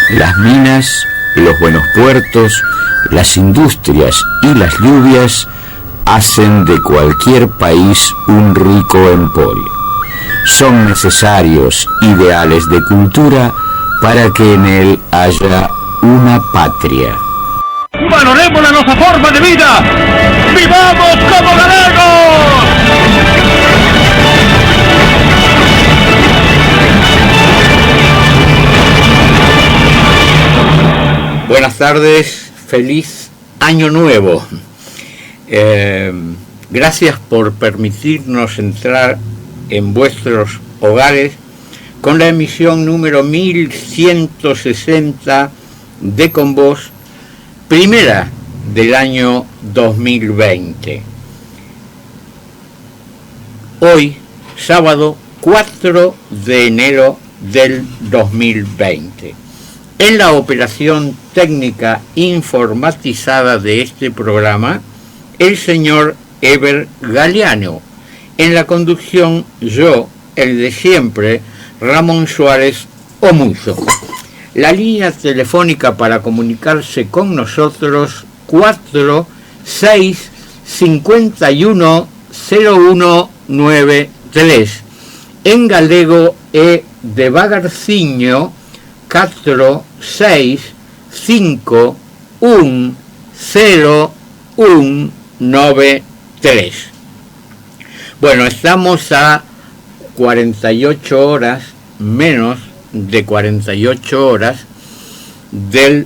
Las minas, los buenos puertos, las industrias y las lluvias hacen de cualquier país un rico emporio. Son necesarios ideales de cultura para que en él haya una patria. ¡Valoremos la nuestra forma de vida! ¡Vivamos como galegos! Buenas tardes, feliz año nuevo. Gracias por permitirnos entrar en vuestros hogares con la emisión número 1160 de Con Vos, primera del año 2020. Hoy, sábado 4 de enero del 2020. En la operación técnica informatizada de este programa, el señor Eber Galeano. En la conducción, yo, el de siempre, Ramón Suárez Omuzo. La línea telefónica para comunicarse con nosotros, 4651-0193. En galego é devagarciño 4651-0193. Bueno, estamos a 48 horas, menos de 48 horas del,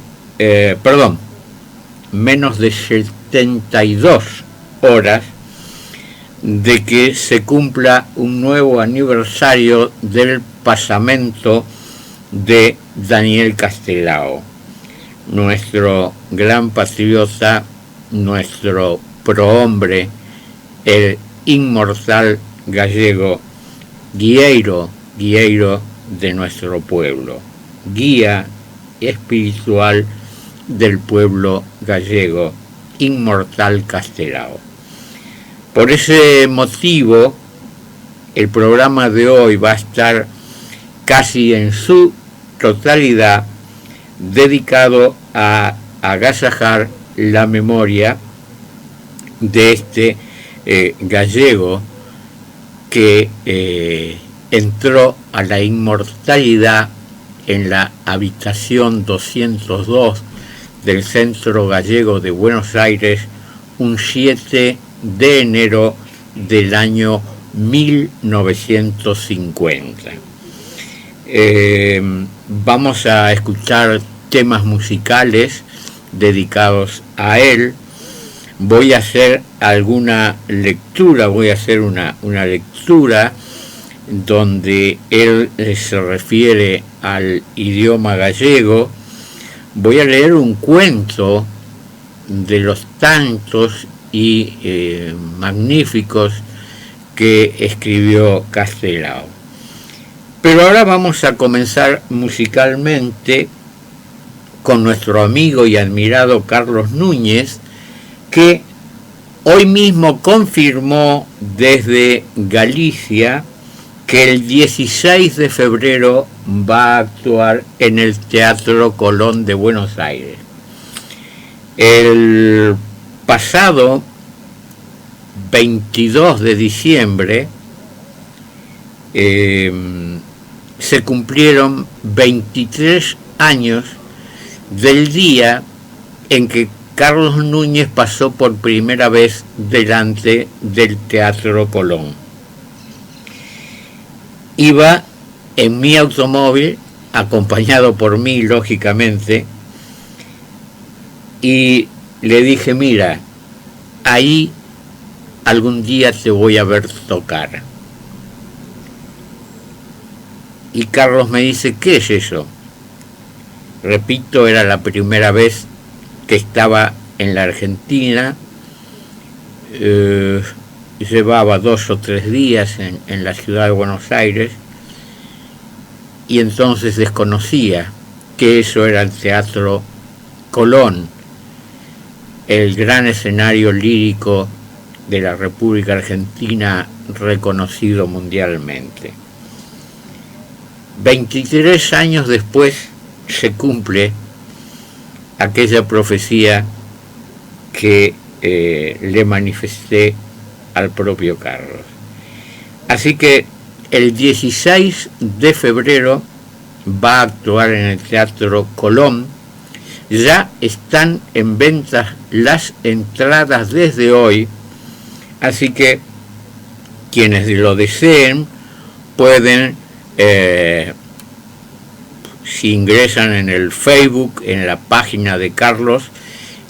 menos de 72 horas de que se cumpla un nuevo aniversario del pasamento de Daniel Castelao, nuestro gran patriota, nuestro prohombre, el inmortal gallego, guieiro de nuestro pueblo, guía espiritual del pueblo gallego, inmortal Castelao. Por ese motivo, el programa de hoy va a estar casi en su totalidad dedicado a agasajar la memoria de este gallego que entró a la inmortalidad en la habitación 202 del Centro Gallego de Buenos Aires un 7 de enero del año 1950. Vamos a escuchar temas musicales dedicados a él. Voy a hacer alguna lectura, una lectura donde él se refiere al idioma gallego. Voy a leer un cuento de los tantos y magníficos que escribió Castelao. Pero ahora vamos a comenzar musicalmente con nuestro amigo y admirado Carlos Núñez, que hoy mismo confirmó desde Galicia que el 16 de febrero va a actuar en el Teatro Colón de Buenos Aires. El pasado 22 de diciembre se cumplieron 23 años del día en que Carlos Núñez pasó por primera vez delante del Teatro Colón. Iba en mi automóvil, acompañado por mí, lógicamente, y le dije, mira, ahí algún día te voy a ver tocar. Y Carlos me dice, ¿qué es eso? Repito, era la primera vez que estaba en la Argentina. Llevaba 2 o 3 días en la ciudad de Buenos Aires y entonces desconocía que eso era el Teatro Colón, el gran escenario lírico de la República Argentina reconocido mundialmente. 23 años después se cumple aquella profecía que le manifesté al propio Carlos. Así que el 16 de febrero va a actuar en el Teatro Colón. Ya están en venta las entradas desde hoy, así que quienes lo deseen pueden, si ingresan en el Facebook, en la página de Carlos,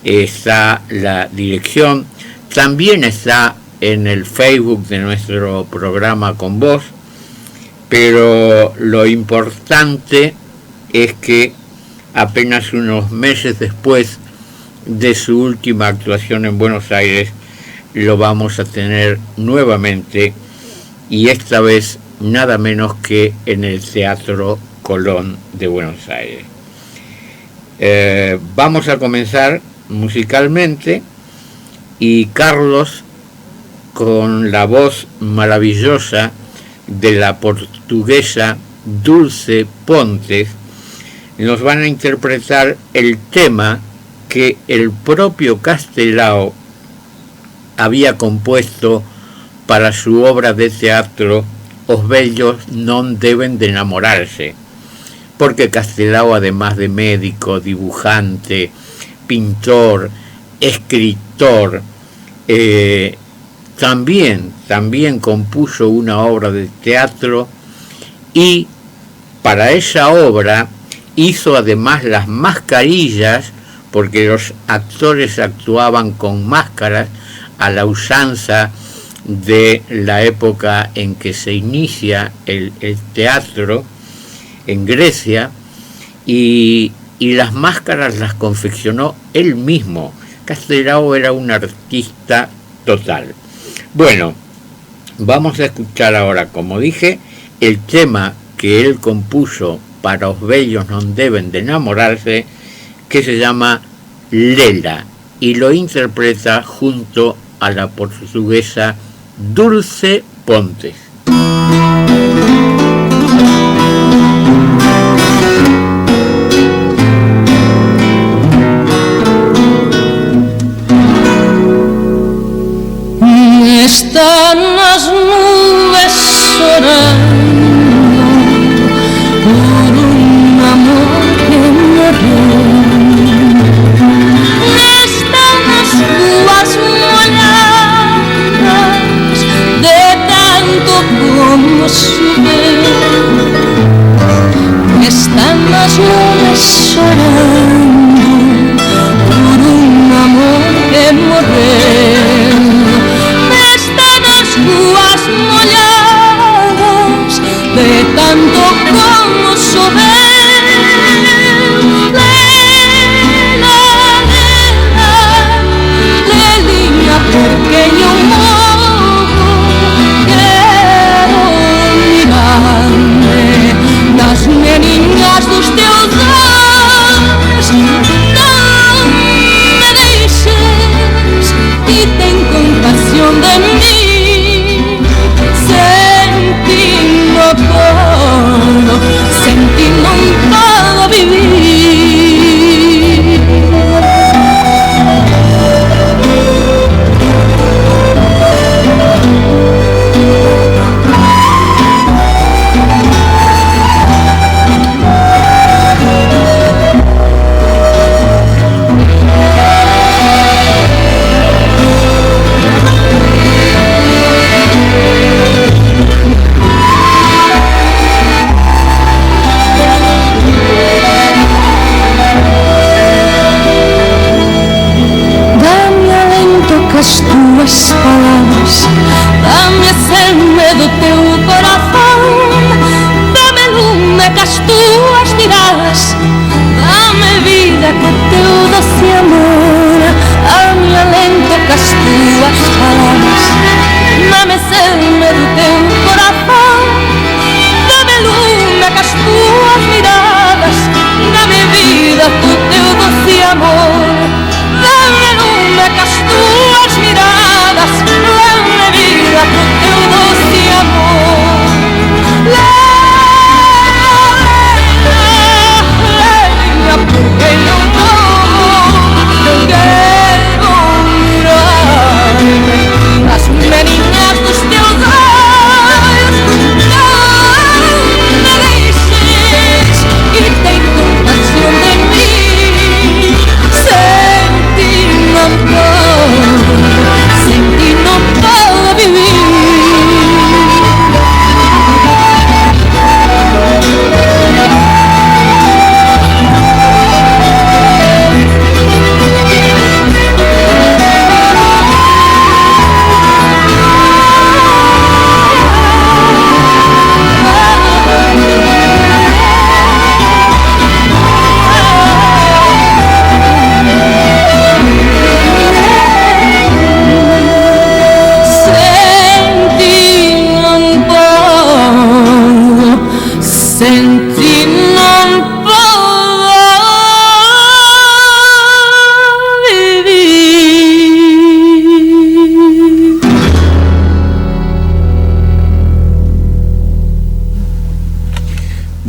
está la dirección. También está en el Facebook de nuestro programa Con Vos, pero lo importante es que apenas unos meses después de su última actuación en Buenos Aires, lo vamos a tener nuevamente, y esta vez nada menos que en el Teatro Colón de Buenos Aires. Vamos a comenzar musicalmente, y Carlos, con la voz maravillosa de la portuguesa Dulce Pontes, nos van a interpretar el tema que el propio Castelao había compuesto para su obra de teatro Os vellos non deben de enamorarse, porque Castelao, además de médico, dibujante, pintor, escritor, también compuso una obra de teatro, y para esa obra hizo además las mascarillas, porque los actores actuaban con máscaras a la usanza de la época en que se inicia el teatro en Grecia, y las máscaras las confeccionó él mismo. Castelao era un artista total. Bueno, vamos a escuchar ahora, como dije, el tema que él compuso para Os vellos non deben de enamorarse, que se llama Lela, y lo interpreta junto a la portuguesa Dulce Pontes. Están las nubes llorando por un amor que murió. Están las uvas molladas de tanto como sube. Están las nubes llorando por un amor que murió. Uvas molladas de tanto como llover. Lelina, pequeño mojo, quiero mirarme nas meninas dos teus olhos. Não me deixes e ten compasión de mí. Sentí non puedo vivir. As tuas palavras, dá-me a seme do teu coração, dá-me lume com as tuas miradas, dá-me vida com teu doce amor, dá-me alento com as tuas palavras, dá-me seme do teu coração, dá-me lume com as tuas miradas, dá-me vida com teu doce amor, dá-me lume com as tuas miradas, dá-me vida com teu doce amor. Lela,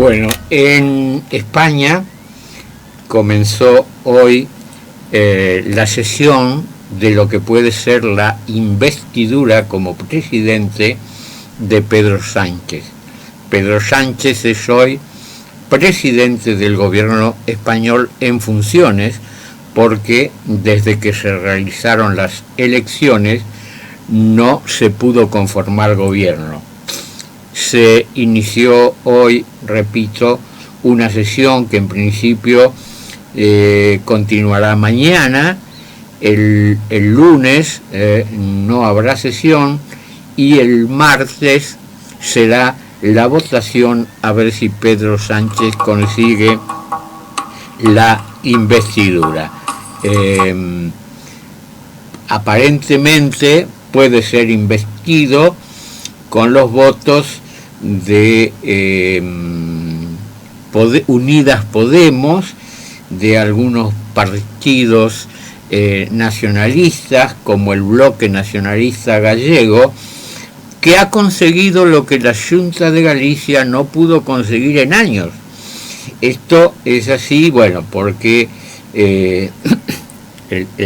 Bueno, en España comenzó hoy la sesión de lo que puede ser la investidura como presidente de Pedro Sánchez. Pedro Sánchez es hoy presidente del gobierno español en funciones, porque desde que se realizaron las elecciones no se pudo conformar gobierno. Se inició hoy, repito, una sesión que en principio continuará mañana. El lunes no habrá sesión y el martes será la votación a ver si Pedro Sánchez consigue la investidura. Aparentemente puede ser investido con los votos de Unidas Podemos, de algunos partidos nacionalistas, como el Bloque Nacionalista Gallego, que ha conseguido lo que la Xunta de Galicia no pudo conseguir en años. Esto es así, bueno, porque el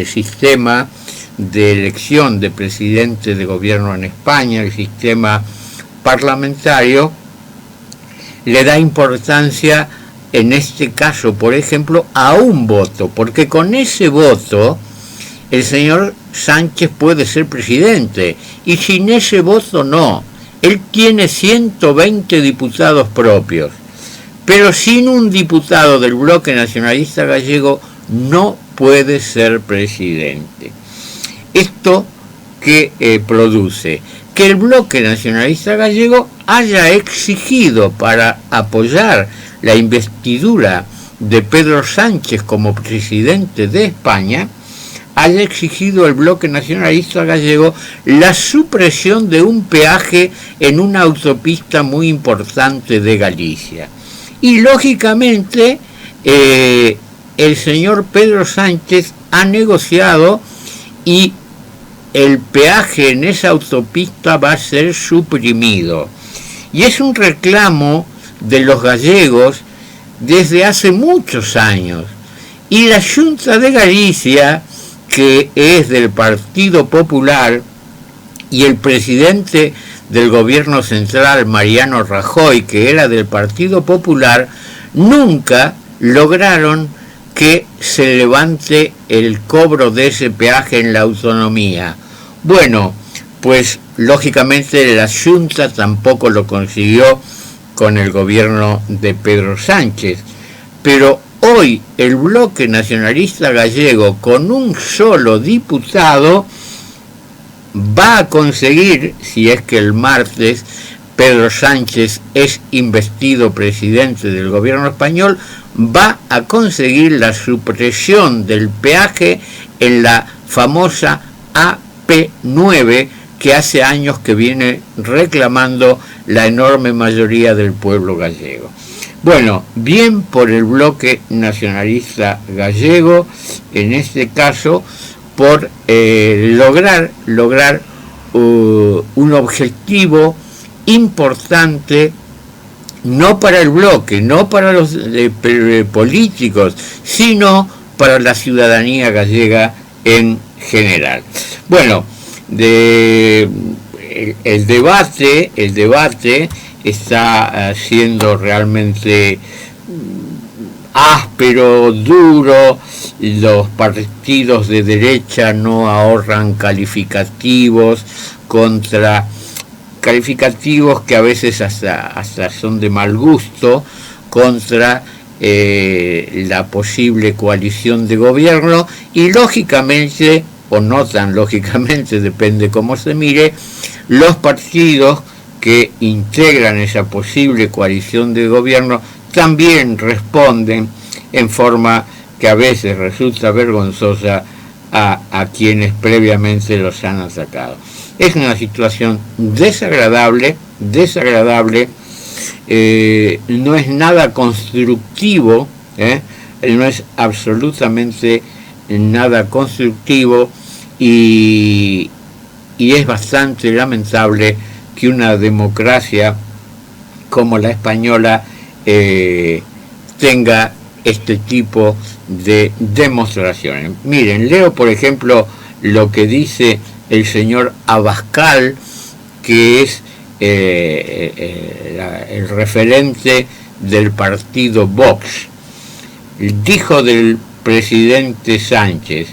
sistema de elección de presidente de gobierno en España, el sistema parlamentario, le da importancia en este caso, por ejemplo, a un voto, porque con ese voto el señor Sánchez puede ser presidente, y sin ese voto no. Él tiene 120 diputados propios, pero sin un diputado del Bloque Nacionalista Gallego no puede ser presidente. Esto que produce que el Bloque Nacionalista Gallego haya exigido, para apoyar la investidura de Pedro Sánchez como presidente de España, haya exigido el Bloque Nacionalista Gallego la supresión de un peaje en una autopista muy importante de Galicia. Y lógicamente el señor Pedro Sánchez ha negociado y el peaje en esa autopista va a ser suprimido. Y es un reclamo de los gallegos desde hace muchos años. Y la Xunta de Galicia, que es del Partido Popular, y el presidente del gobierno central, Mariano Rajoy, que era del Partido Popular, nunca lograron que se levante el cobro de ese peaje en la autonomía. Bueno, pues lógicamente la Xunta tampoco lo consiguió con el gobierno de Pedro Sánchez, pero hoy el Bloque Nacionalista Gallego, con un solo diputado, va a conseguir, si es que el martes Pedro Sánchez es investido presidente del gobierno español, va a conseguir la supresión del peaje en la famosa AP9, que hace años que viene reclamando la enorme mayoría del pueblo gallego. Bueno, bien por el Bloque Nacionalista Gallego, en este caso, por lograr un objetivo importante, no para el bloque, no para los políticos, sino para la ciudadanía gallega en general. Bueno, el debate está siendo realmente áspero, duro. Los partidos de derecha no ahorran calificativos que a veces hasta son de mal gusto, contra la posible coalición de gobierno, y lógicamente, o no tan lógicamente, depende cómo se mire, los partidos que integran esa posible coalición de gobierno también responden en forma que a veces resulta vergonzosa a quienes previamente los han atacado. Es una situación desagradable, no es nada constructivo, no es absolutamente nada constructivo, y es bastante lamentable que una democracia como la española tenga este tipo de demostraciones. Miren, leo por ejemplo lo que dice el señor Abascal, que es el referente del partido Vox. Dijo del presidente Sánchez: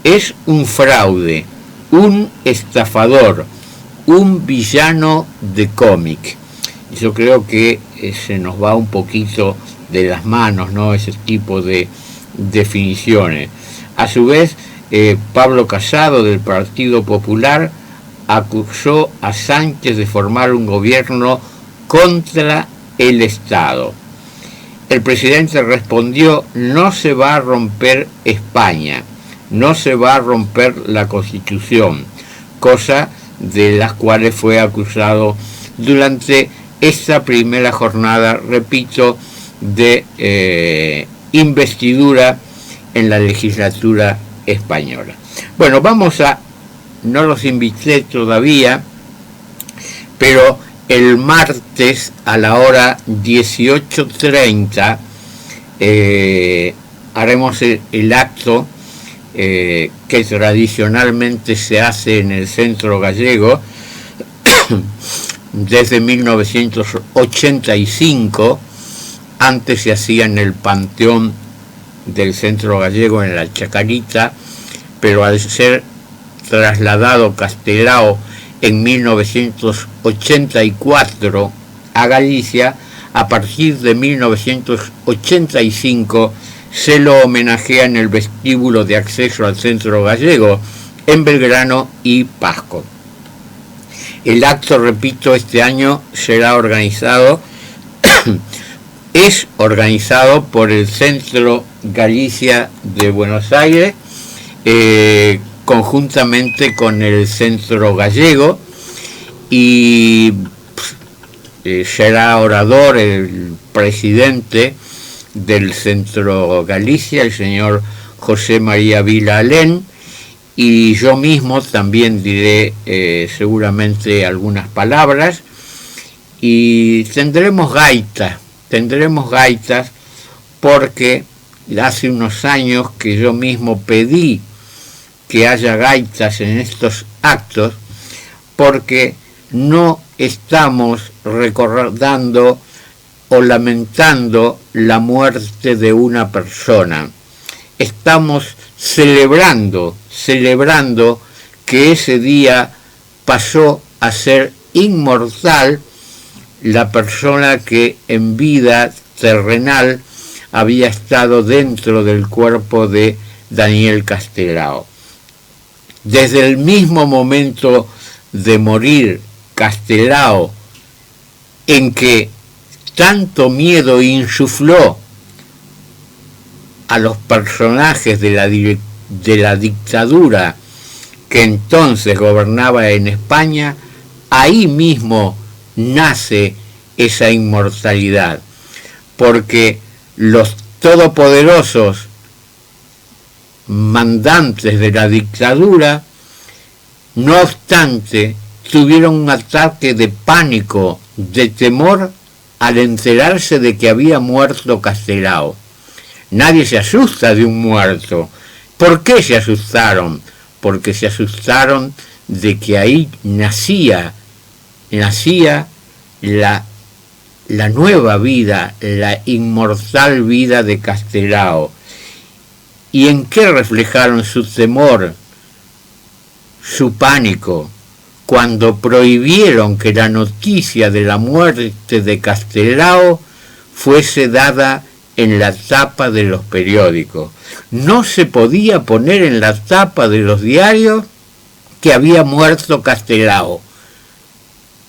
es un fraude, un estafador, un villano de cómic. Yo creo que se nos va un poquito de las manos, ¿no?, ese tipo de definiciones. A su vez, Pablo Casado, del Partido Popular, acusó a Sánchez de formar un gobierno contra el Estado. El presidente respondió: no se va a romper España, no se va a romper la Constitución, cosa de las cuales fue acusado durante esta primera jornada, repito, de investidura en la legislatura española. Bueno, no los invité todavía, pero el martes a la hora 18:30 haremos el acto que tradicionalmente se hace en el Centro Gallego desde 1985. Antes se hacía en el Panteón del Centro Gallego, en la Chacarita, pero al ser trasladado Castelao en 1984 a Galicia, a partir de 1985 se lo homenajea en el vestíbulo de acceso al Centro Gallego, en Belgrano y Pasco. El acto, repito, este año será organizado, es organizado por el Centro Galicia de Buenos Aires, conjuntamente con el Centro Gallego, y será orador el presidente del Centro Galicia, el señor José María Vila Alén, y yo mismo también diré seguramente algunas palabras, y tendremos gaitas porque hace unos años que yo mismo pedí que haya gaitas en estos actos, porque no estamos recordando o lamentando la muerte de una persona. Estamos celebrando que ese día pasó a ser inmortal la persona que en vida terrenal había estado dentro del cuerpo de Daniel Castelao. Desde el mismo momento de morir Castelao, en que tanto miedo insufló a los personajes de la dictadura que entonces gobernaba en España, ahí mismo nace esa inmortalidad, porque los todopoderosos mandantes de la dictadura, no obstante, tuvieron un ataque de pánico, de temor, al enterarse de que había muerto Castelao. Nadie se asusta de un muerto. ¿Por qué se asustaron? Porque se asustaron de que ahí nacía la nueva vida, la inmortal vida de Castelao. ¿Y en qué reflejaron su temor, su pánico? Cuando prohibieron que la noticia de la muerte de Castelao fuese dada en la tapa de los periódicos. No se podía poner en la tapa de los diarios que había muerto Castelao.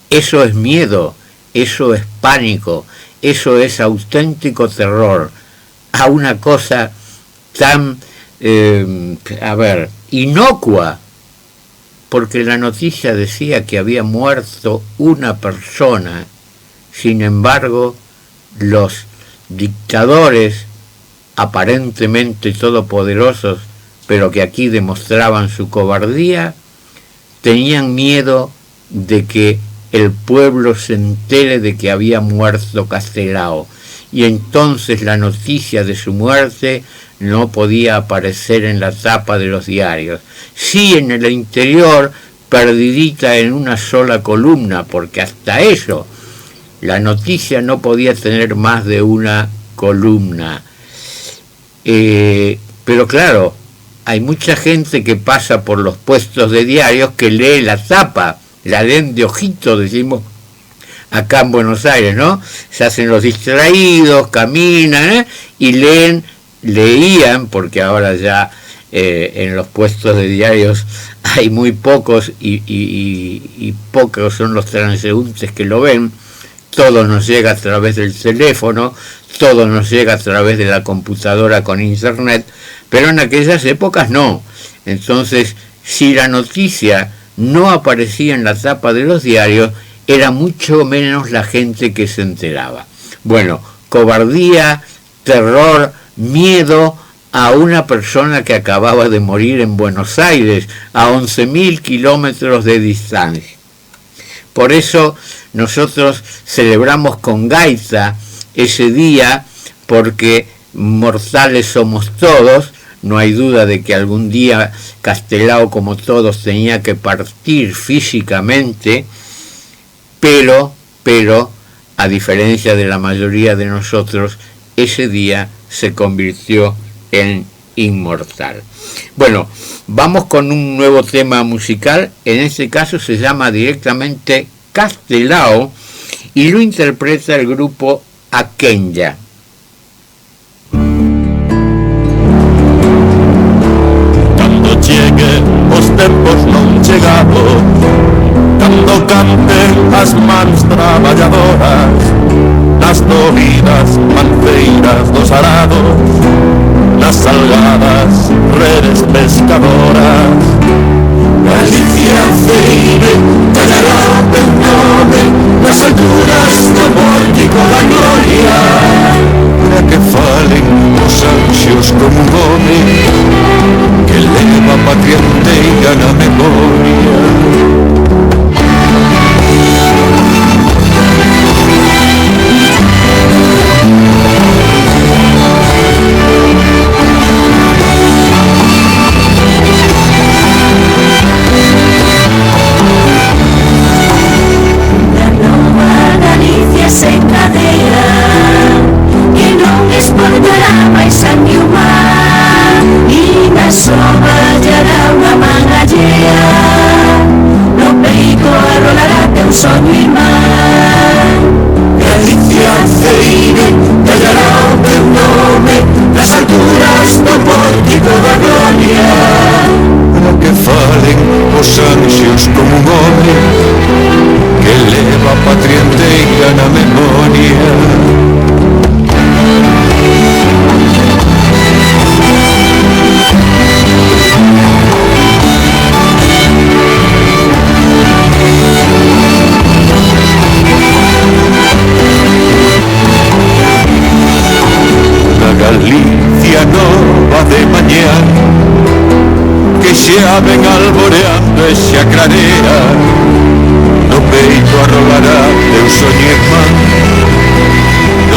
Eso es miedo, eso es pánico, eso es auténtico terror a una cosa tan, inocua, porque la noticia decía que había muerto una persona. Sin embargo, los dictadores, aparentemente todopoderosos, pero que aquí demostraban su cobardía, tenían miedo de que el pueblo se entere de que había muerto Castelao. y entonces la noticia de su muerte no podía aparecer en la tapa de los diarios. Sí, en el interior, perdidita en una sola columna, porque hasta eso, la noticia no podía tener más de una columna. Pero claro, hay mucha gente que pasa por los puestos de diarios que lee la tapa, la leen de ojito, decimos acá en Buenos Aires, ¿no? Se hacen los distraídos, caminan, y leían, porque ahora ya en los puestos de diarios hay muy pocos y pocos son los transeúntes que lo ven. Todo nos llega a través del teléfono, todo nos llega a través de la computadora con internet, pero en aquellas épocas no. Entonces, si la noticia no aparecía en la tapa de los diarios, era mucho menos la gente que se enteraba. Bueno, cobardía, terror, miedo a una persona que acababa de morir en Buenos Aires, a 11.000 kilómetros de distancia. Por eso nosotros celebramos con gaita ese día, porque mortales somos todos. No hay duda de que algún día Castelao, como todos, tenía que partir físicamente, pero, a diferencia de la mayoría de nosotros, ese día se convirtió en inmortal. Bueno, vamos con un nuevo tema musical. En este caso se llama directamente Castelao y lo interpreta el grupo Aquenja. Cando chegue os tempos non chegado, cando canten as mans traballadoras nas dolidas manceiras dos arados, nas salgadas redes pescadoras. Galicia feire tallará o teu nome nas alturas do pórtico da gloria, para que falen os anxios como un home que leva a patria inteira na memoria. Sen cadera, que non espolvará máis a mi mar, e na sombra hallará unha man allea, no peito arrolará teu soño irmán. Galicia feire tallará o teu nome nas alturas do pórtico da gloria, para que falen os anxios como un home que leva a patria inteira na memoria. Na Galicia nova de mañá, que xa ven alboreando e xa clarea, no peito arrolará teu soño irmán,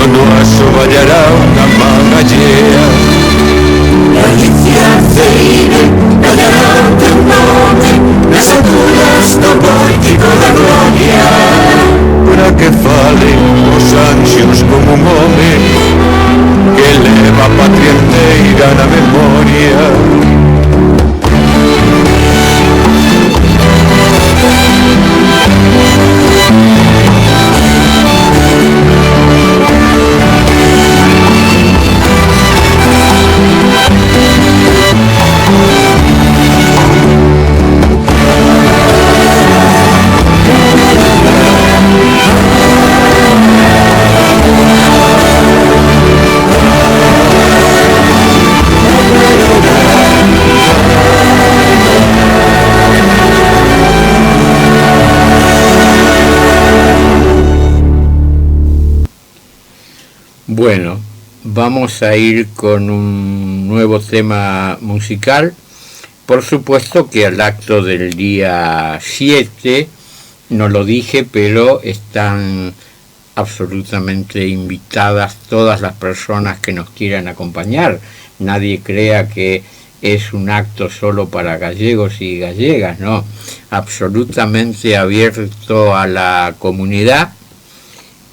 no asoballará unha man allea. Galicia feire tallará o teu nome nas alturas do pórtico da gloria, para que falen os anxios como un home que leva a patria inteira na memoria. Bueno, vamos a ir con un nuevo tema musical. Por supuesto que al acto del día 7, no lo dije, pero están absolutamente invitadas todas las personas que nos quieran acompañar. Nadie crea que es un acto solo para gallegos y gallegas, no, absolutamente abierto a la comunidad.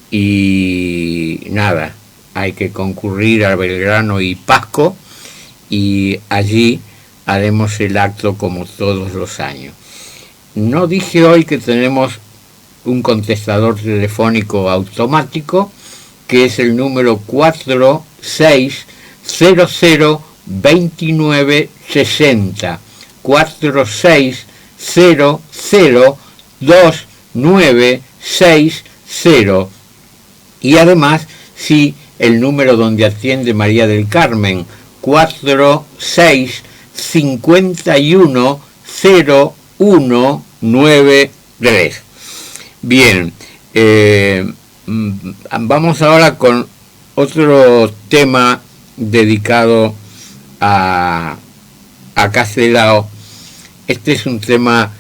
Y nada, hay que concurrir a Belgrano y Pasco y allí haremos el acto como todos los años. No dije hoy que tenemos un contestador telefónico automático, que es el número 46002960, 46002960, y además sí el número donde atiende María del Carmen, 46510193. Bien, vamos ahora con otro tema dedicado a Castelao. Este es un tema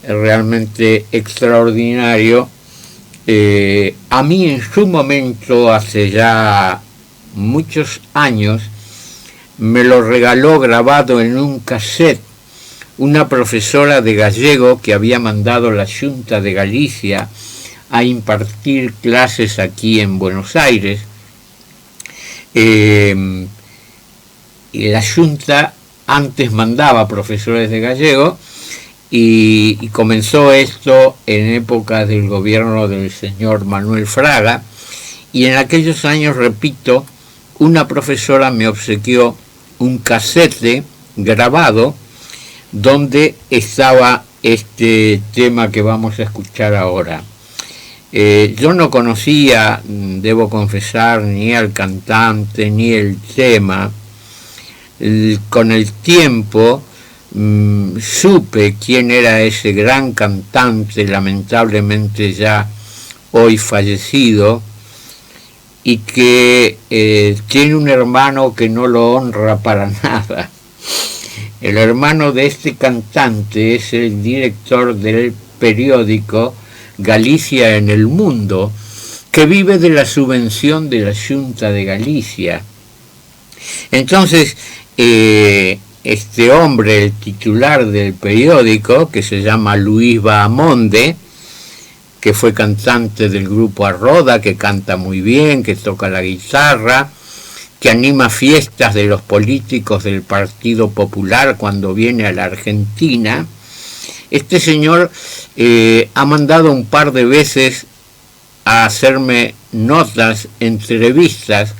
realmente extraordinario. A mí en su momento, hace ya muchos años, me lo regaló grabado en un cassette una profesora de gallego que había mandado la Junta de Galicia a impartir clases aquí en Buenos Aires. Y la Junta antes mandaba profesores de gallego y comenzó esto en época del gobierno del señor Manuel Fraga, y en aquellos años, repito, una profesora me obsequió un casete grabado donde estaba este tema que vamos a escuchar ahora. Yo no conocía, debo confesar, ni al cantante ni el tema. Con el tiempo supe quién era ese gran cantante, lamentablemente ya hoy fallecido, y que tiene un hermano que no lo honra para nada. El hermano de este cantante es el director del periódico Galicia en el Mundo, que vive de la subvención de la Junta de Galicia. Entonces, este hombre, el titular del periódico, que se llama Luis Bahamonde, que fue cantante del grupo Arroda, que canta muy bien, que toca la guitarra, que anima fiestas de los políticos del Partido Popular cuando viene a la Argentina. Este señor ha mandado un par de veces a hacerme notas, entrevistas,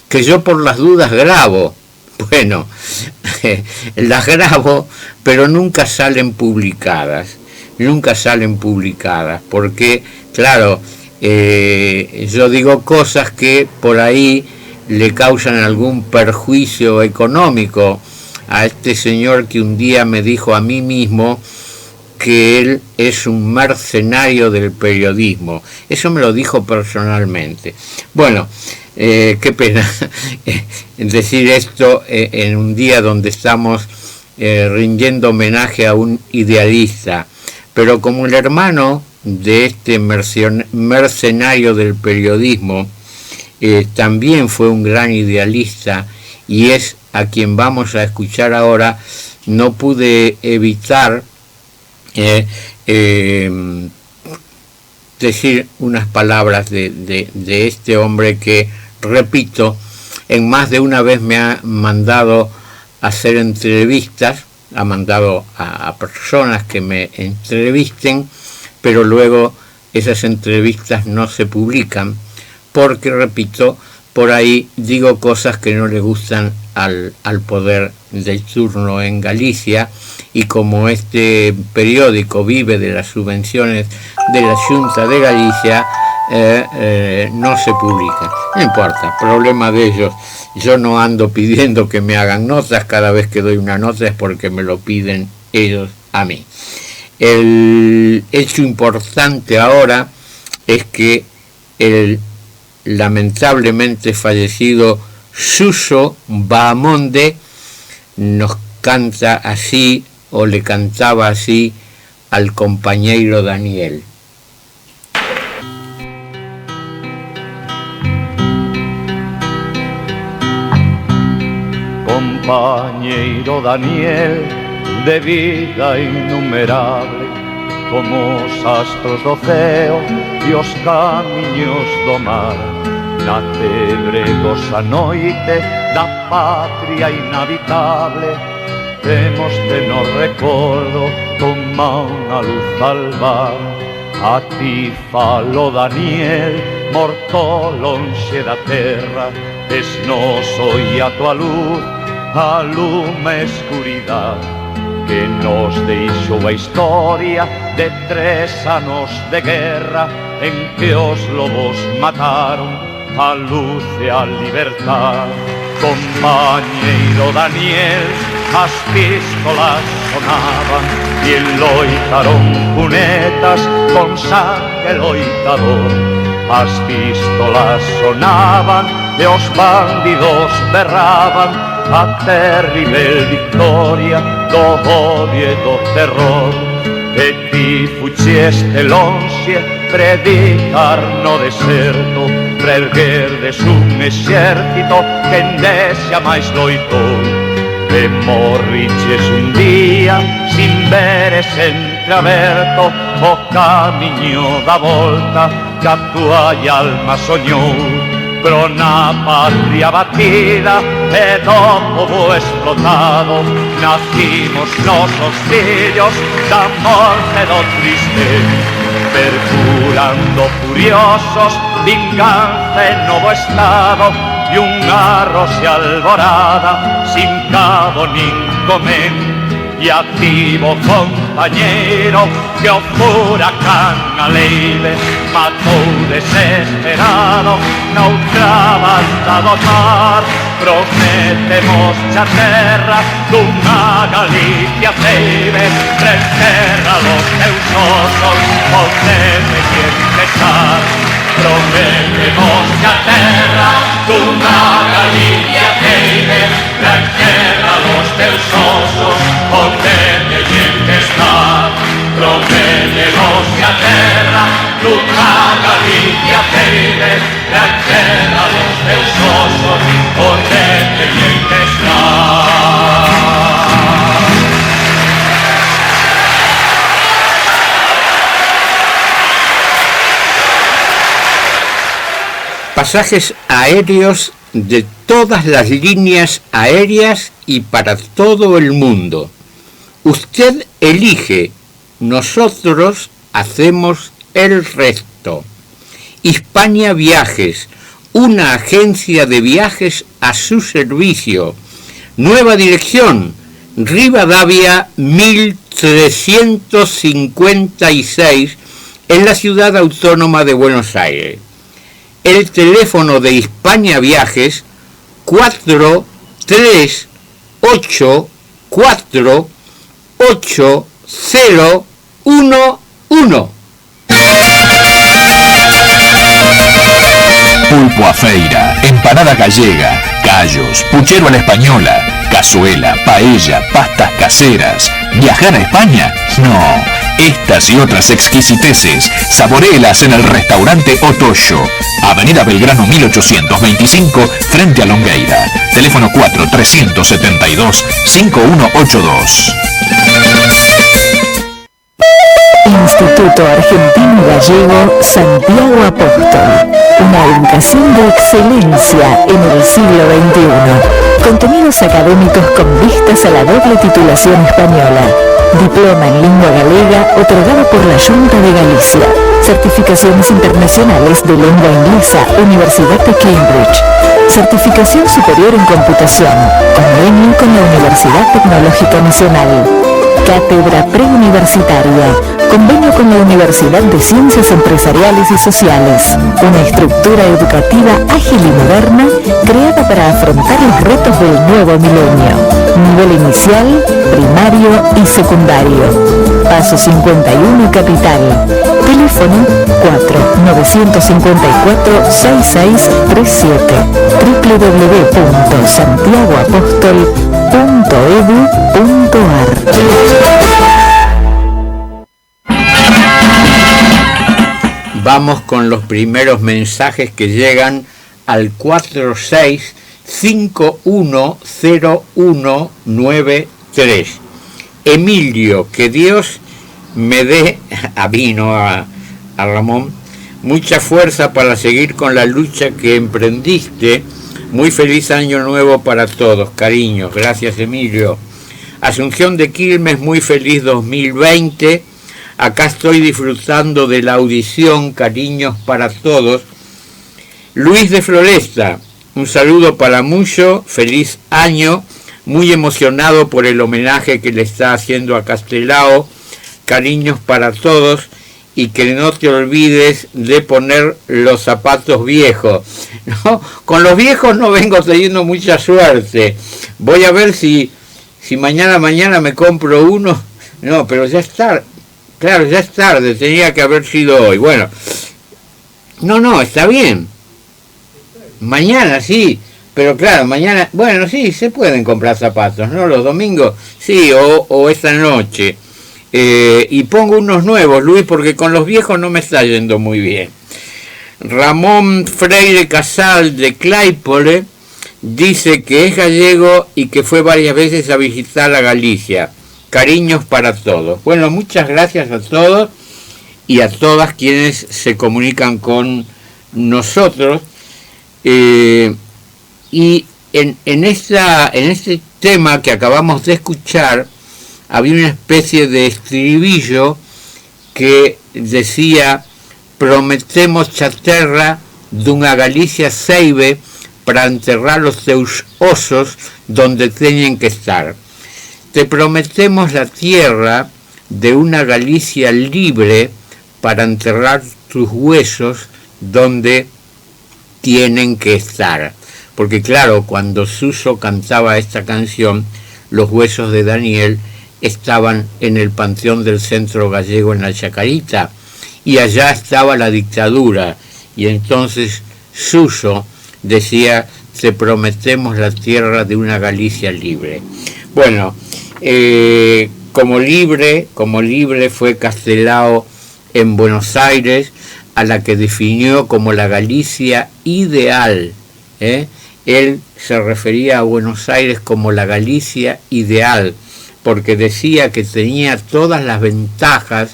que yo por las dudas grabo. Bueno, las grabo, pero nunca salen publicadas. Nunca salen publicadas, porque, claro, yo digo cosas que por ahí le causan algún perjuicio económico a este señor que un día me dijo a mí mismo que él es un mercenario del periodismo. Eso me lo dijo personalmente. Bueno, qué pena decir esto en un día donde estamos rindiendo homenaje a un idealista, pero como el hermano de este mercenario del periodismo también fue un gran idealista y es a quien vamos a escuchar ahora, no pude evitar decir unas palabras de este hombre que, repito, en más de una vez me ha mandado a hacer entrevistas, ha mandado a personas que me entrevisten, pero luego esas entrevistas no se publican, porque, repito, por ahí digo cosas que no le gustan al poder del turno en Galicia, y como este periódico vive de las subvenciones de la Junta de Galicia, no se publica. No importa, problema de ellos. Yo no ando pidiendo que me hagan notas, cada vez que doy una nota es porque me lo piden ellos a mí. El hecho importante ahora es que el lamentablemente fallecido Suso Bahamonde nos canta así, o le cantaba así al compañero Daniel. compañeiro Daniel, de vida innumerable, como os astros do ceo e os camiños do mar. Na tebregosa noite da patria inhabitable, temos de nos recordo como unha luz albar. A ti falo, Daniel, morto lonxe da terra, es noso e a tua luz, a lume escuridade, que nos deixou a historia de 3 anos de guerra, en que os lobos mataron a luz e a libertad. Compañeiro Daniel, as pistolas sonaban e loitaron cunetas con sangue loitador. As pistolas sonaban e os bandidos berraban a terrible victoria do odio e do terror. E ti fucheste lonxe predicar no deserto, preerguerdes un exército que endexa máis loitou. E morriches un día sin veres entreaberto o camiño da volta que a tua alma soñou. Pero na patria batida e do povo explotado nacimos nosos fillos da morte do triste, percurando furiosos vinganza en novo estado e unha roce alborada sin cabo nin comén. E activo compañeiro que o furacán aleive matou desesperado noutra banda do mar. Prometemos a terra dunha Galicia ceibe, reenterra los teus osos onde me quieres estar. Prometemos a terra dunha Galicia ceibe, reenterra los teus osos onde me quieres estar. Prometemos a terra dunha Galicia ceibe, reenterra los teus osos onde me quieres estar. Pasajes aéreos de todas las líneas aéreas y para todo el mundo. Usted elige, nosotros hacemos el resto. Hispania Viajes, una agencia de viajes a su servicio. Nueva dirección, Rivadavia 1356, en la ciudad autónoma de Buenos Aires. El teléfono de Hispania Viajes 438488011. Pulpo a feira, empanada gallega, callos, puchero a la española, cazuela, paella, pastas caseras. ¿Viajar a España? No. Estas y otras exquisiteces, saboréelas en el restaurante Otoyo, Avenida Belgrano 1825, frente a Longueira. Teléfono 4-372-5182. Instituto Argentino Gallego Santiago Apóstol. Una educación de excelencia en el siglo XXI. Contenidos académicos con vistas a la doble titulación española. Diploma en lengua galega otorgado por la Junta de Galicia. Certificaciones internacionales de lengua inglesa, Universidad de Cambridge. Certificación superior en computación. Convenio con la Universidad Tecnológica Nacional. Cátedra preuniversitaria. Convenio con la Universidad de Ciencias Empresariales y Sociales. Una estructura educativa ágil y moderna creada para afrontar los retos del nuevo milenio. Nivel inicial, primario y secundario. Paso 51 Capital. Teléfono 4-954-6637. www.santiagoapostol.edu.ar. Vamos con los primeros mensajes que llegan al 46 510193. Emilio, que Dios me dé, a mí, no a Ramón, mucha fuerza para seguir con la lucha que emprendiste. Muy feliz año nuevo para todos, cariños. Gracias, Emilio. Asunción de Quilmes, muy feliz 2020. Acá estoy disfrutando de la audición, cariños para todos. Luis de Floresta, un saludo para Muyo, feliz año, muy emocionado por el homenaje que le está haciendo a Castelao, cariños para todos, y que no te olvides de poner los zapatos viejos. ¿No? Con los viejos no vengo teniendo mucha suerte. Voy a ver si mañana me compro uno. No, pero ya es tarde. Claro, ya es tarde, tenía que haber sido hoy. Bueno, no, está bien. Mañana sí, pero claro, mañana, bueno, sí, se pueden comprar zapatos, ¿no? Los domingos, sí, o esta noche. Y pongo unos nuevos, Luis, porque con los viejos no me está yendo muy bien. Ramón Freire Casal de Claypole dice que es gallego y que fue varias veces a visitar a Galicia. Cariños para todos. Bueno, muchas gracias a todos y a todas quienes se comunican con nosotros. Y en este tema que acabamos de escuchar, había una especie de estribillo que decía: prometemos chaterra dunha Galicia seive para enterrar los teus osos donde tienen que estar. Te prometemos la tierra de una Galicia libre para enterrar tus huesos donde tienen que estar. Porque claro, cuando Suso cantaba esta canción, los huesos de Daniel estaban en el panteón del Centro Gallego en la Chacarita, y allá estaba la dictadura, y entonces Suso decía: te prometemos la tierra de una Galicia libre. Bueno, como libre fue Castelao en Buenos Aires, a la que definió como la Galicia ideal. Él se refería a Buenos Aires como la Galicia ideal, porque decía que tenía todas las ventajas,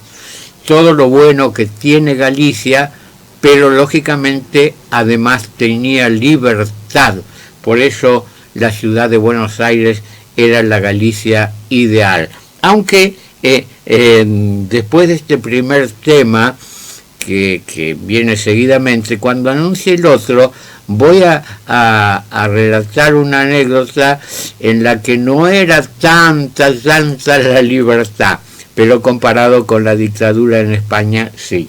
todo lo bueno que tiene Galicia, pero lógicamente además tenía libertad. Por eso la ciudad de Buenos Aires era la Galicia ideal. Aunque después de este primer tema, que viene seguidamente, cuando anuncie el otro, voy a relatar una anécdota en la que no era tanta la libertad, pero comparado con la dictadura en España, sí.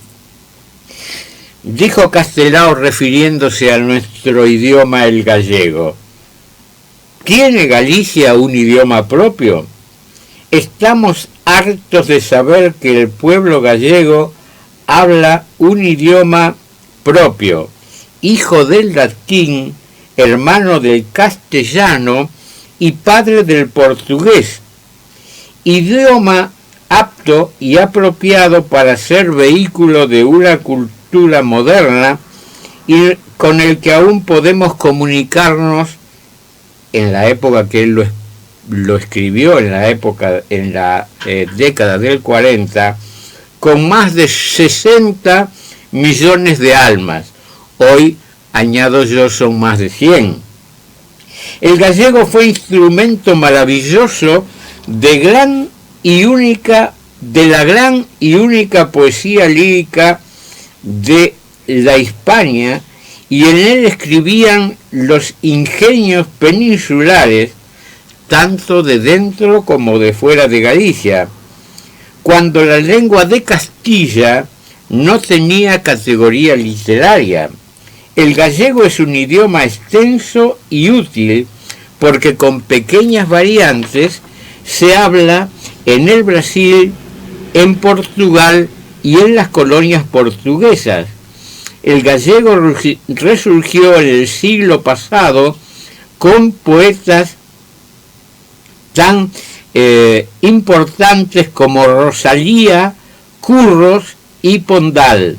Dijo Castelao refiriéndose a nuestro idioma, el gallego: ¿tiene Galicia un idioma propio? Estamos hartos de saber que el pueblo gallego habla un idioma propio, hijo del latín, hermano del castellano y padre del portugués, idioma apto y apropiado para ser vehículo de una cultura moderna y con el que aún podemos comunicarnos. En la época que él lo escribió, en la década del 40, con más de 60 millones de almas. Hoy, añado yo, son más de 100. El gallego fue instrumento maravilloso de la gran y única poesía lírica de la Hispania, y en él escribían los ingenios peninsulares, tanto de dentro como de fuera de Galicia, cuando la lengua de Castilla no tenía categoría literaria. El gallego es un idioma extenso y útil porque con pequeñas variantes se habla en el Brasil, en Portugal y en las colonias portuguesas. El gallego resurgió en el siglo pasado con poetas tan importantes como Rosalía, Curros y Pondal.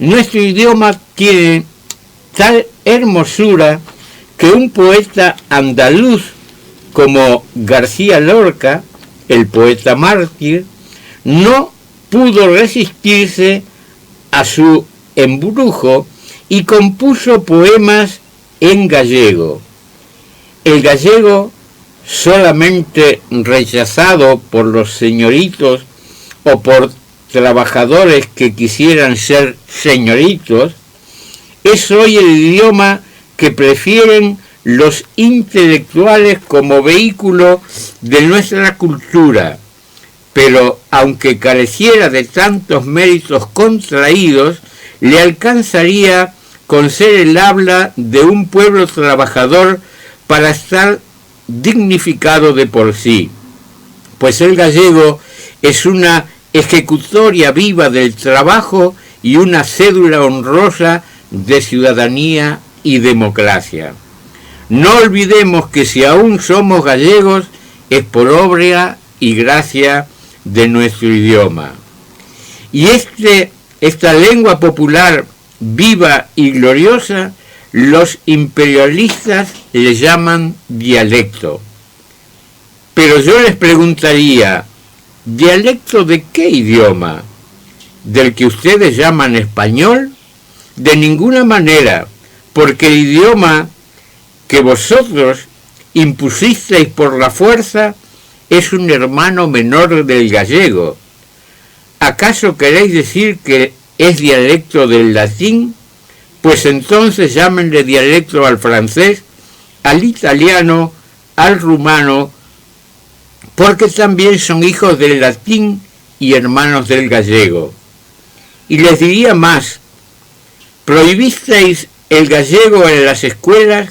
Nuestro idioma tiene tal hermosura que un poeta andaluz como García Lorca, el poeta mártir, no pudo resistirse a su embrujo y compuso poemas en gallego. El gallego, solamente rechazado por los señoritos o por trabajadores que quisieran ser señoritos, es hoy el idioma que prefieren los intelectuales como vehículo de nuestra cultura, pero aunque careciera de tantos méritos contraídos, le alcanzaría con ser el habla de un pueblo trabajador para estar dignificado de por sí, pues el gallego es una ejecutoria viva del trabajo y una cédula honrosa de ciudadanía y democracia. No olvidemos que si aún somos gallegos es por obra y gracia de nuestro idioma. Y esta lengua popular viva y gloriosa, los imperialistas le llaman dialecto. Pero yo les preguntaría, ¿dialecto de qué idioma? ¿Del que ustedes llaman español? De ninguna manera, porque el idioma que vosotros impusisteis por la fuerza es un hermano menor del gallego. ¿Acaso queréis decir que es dialecto del latín? Pues entonces llámenle dialecto al francés, al italiano, al rumano, porque también son hijos del latín y hermanos del gallego. Y les diría más, prohibisteis el gallego en las escuelas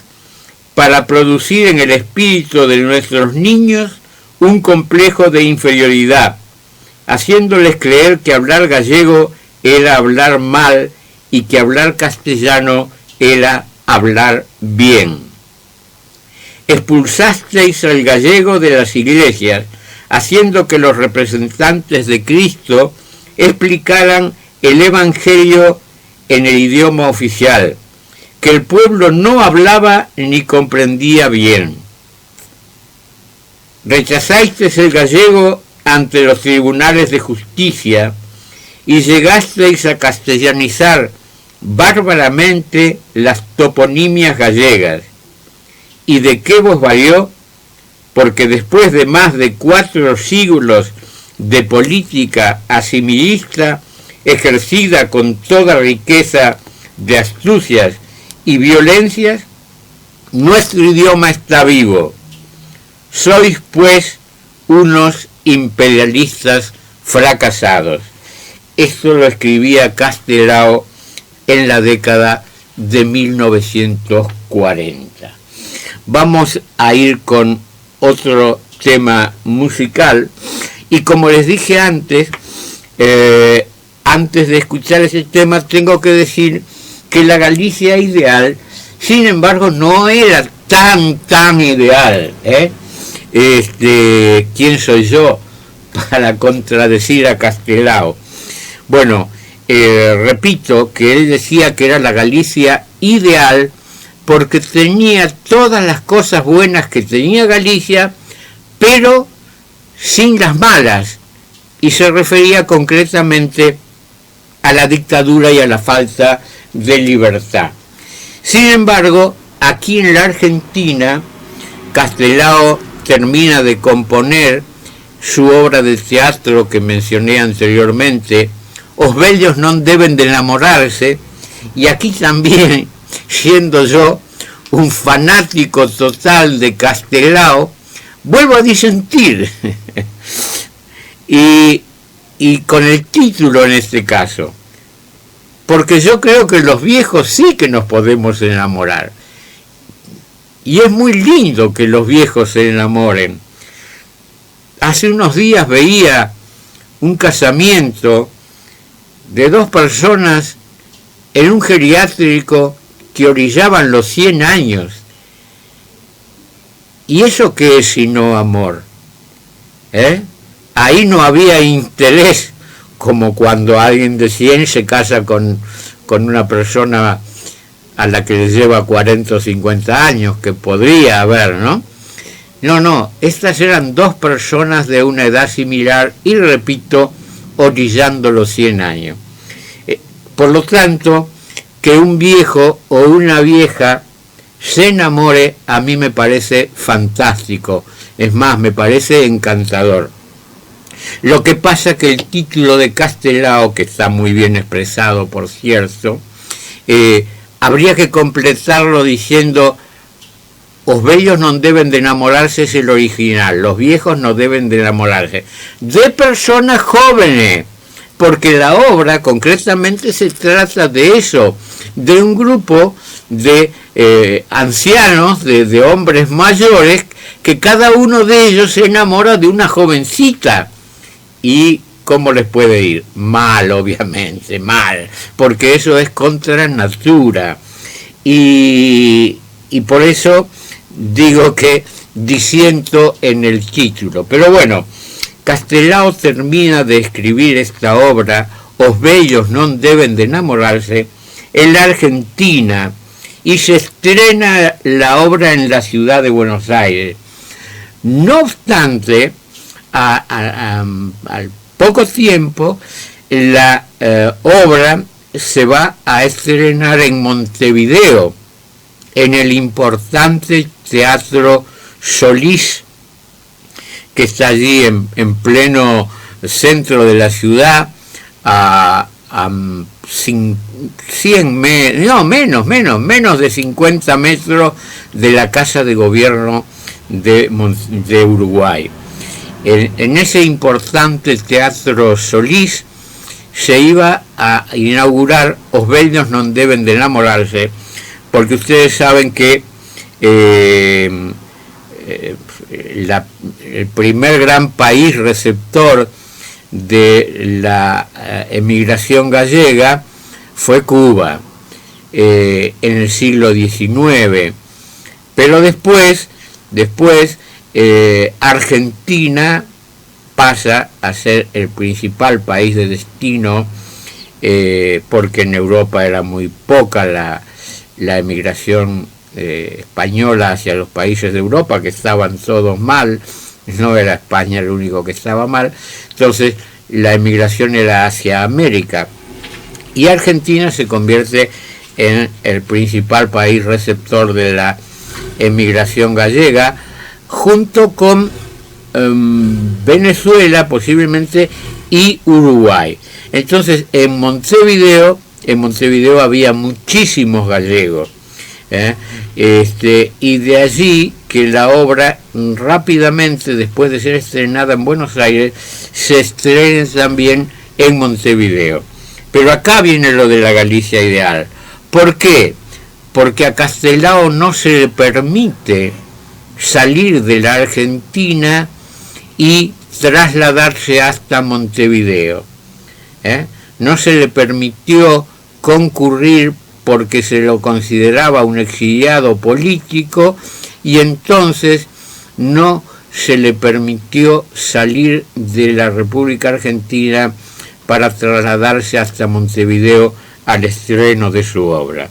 para producir en el espíritu de nuestros niños un complejo de inferioridad, haciéndoles creer que hablar gallego era hablar mal y que hablar castellano era hablar bien. Expulsasteis al gallego de las iglesias, haciendo que los representantes de Cristo explicaran el Evangelio en el idioma oficial, que el pueblo no hablaba ni comprendía bien. Rechazasteis el gallego ante los tribunales de justicia y llegasteis a castellanizar bárbaramente las toponimias gallegas. ¿Y de qué vos valió? Porque después de más de 4 siglos de política asimilista ejercida con toda riqueza de astucias y violencias, nuestro idioma está vivo. Sois, pues, unos imperialistas fracasados. Esto lo escribía Castelao en la década de 1940. Vamos a ir con otro tema musical y como les dije antes, antes de escuchar ese tema tengo que decir que la Galicia ideal, sin embargo, no era tan ideal, ¿Quién soy yo para contradecir a Castelao? Bueno, repito que él decía que era la Galicia ideal porque tenía todas las cosas buenas que tenía Galicia, pero sin las malas, y se refería concretamente a la dictadura y a la falta de libertad. Sin embargo, aquí en la Argentina, Castelao termina de componer su obra de teatro que mencioné anteriormente, Os bellos non deben de enamorarse, y aquí también, siendo yo un fanático total de Castelao, vuelvo a disentir, y con el título en este caso, porque yo creo que los viejos sí que nos podemos enamorar, y es muy lindo que los viejos se enamoren. Hace unos días veía un casamiento de 2 personas en un geriátrico que orillaban los 100 años. ¿Y eso qué es sino amor? Ahí no había interés, como cuando alguien de 100 se casa con una persona a la que le lleva 40 o 50 años, que podría haber, ¿no? No, estas eran dos personas de una edad similar y, repito, orillando los 100 años. Por lo tanto, que un viejo o una vieja se enamore, a mí me parece fantástico. Es más, me parece encantador. Lo que pasa que el título de Castelao, que está muy bien expresado, por cierto, habría que completarlo diciendo: os bellos no deben de enamorarse, es el original, los viejos no deben de enamorarse de personas jóvenes, porque la obra concretamente se trata de eso, de un grupo de ancianos, de hombres mayores, que cada uno de ellos se enamora de una jovencita. ¿Y cómo les puede ir? Mal, obviamente, mal, porque eso es contra natura. Y por eso digo que disiento en el título. Pero bueno, Castelao termina de escribir esta obra, Os bellos non deben de enamorarse, en la Argentina, y se estrena la obra en la ciudad de Buenos Aires. No obstante, al poco tiempo, la obra se va a estrenar en Montevideo, en el importante Teatro Solís, que está allí en pleno centro de la ciudad, a menos de 50 metros de la Casa de Gobierno de Uruguay. En ese importante Teatro Solís se iba a inaugurar Os bellos non deben de enamorarse, porque ustedes saben que el primer gran país receptor de la emigración gallega fue Cuba en el siglo XIX, pero después Argentina pasa a ser el principal país de destino, porque en Europa era muy poca la emigración española hacia los países de Europa, que estaban todos mal. No era España el único que estaba mal. Entonces la emigración era hacia América, y Argentina se convierte en el principal país receptor de la emigración gallega, junto con Venezuela posiblemente y Uruguay. Entonces en Montevideo había muchísimos gallegos, y de allí que la obra rápidamente, después de ser estrenada en Buenos Aires, se estrena también en Montevideo. Pero acá viene lo de la Galicia ideal. ¿Por qué? Porque a Castelao no se le permite salir de la Argentina y trasladarse hasta Montevideo. No se le permitió concurrir porque se lo consideraba un exiliado político, y entonces no se le permitió salir de la República Argentina para trasladarse hasta Montevideo al estreno de su obra.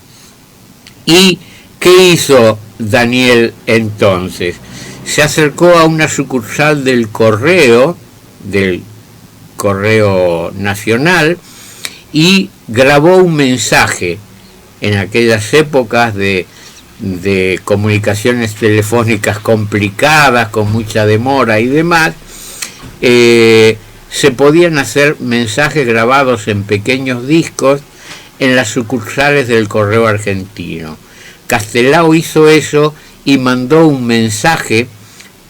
¿Y qué hizo Daniel entonces? Se acercó a una sucursal del Correo Nacional, y grabó un mensaje. En aquellas épocas de comunicaciones telefónicas complicadas, con mucha demora y demás, se podían hacer mensajes grabados en pequeños discos en las sucursales del Correo Argentino. Castelao hizo eso y mandó un mensaje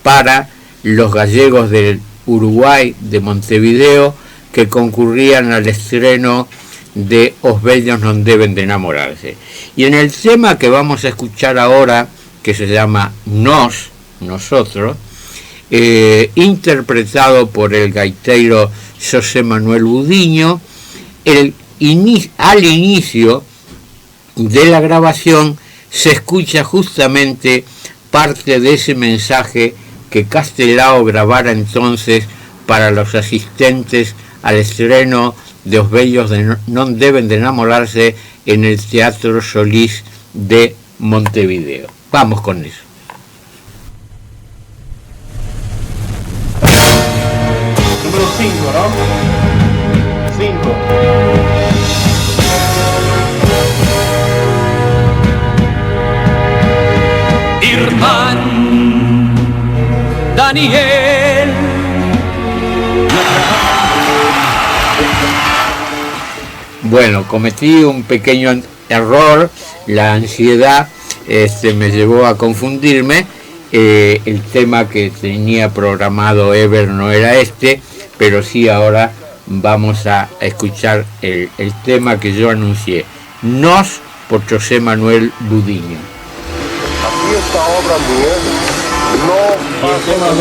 para los gallegos del Uruguay, de Montevideo, que concurrían al estreno de Os bellos non deben de enamorarse. Y en el tema que vamos a escuchar ahora, que se llama Nosotros, interpretado por el gaitero José Manuel Budiño, al inicio de la grabación se escucha justamente parte de ese mensaje que Castelao grabara entonces para los asistentes al estreno de Os bellos non deben de enamorarse en el Teatro Solís de Montevideo. Vamos con eso. Número 5, ¿no? 5. Irmán Daniel. Bueno, cometí un pequeño error, la ansiedad me llevó a confundirme, el tema que tenía programado Ever no era este, pero sí ahora vamos a escuchar el tema que yo anuncié, Nos, por José Manuel Budiño. Aquí esta obra mía no Y el tema 2,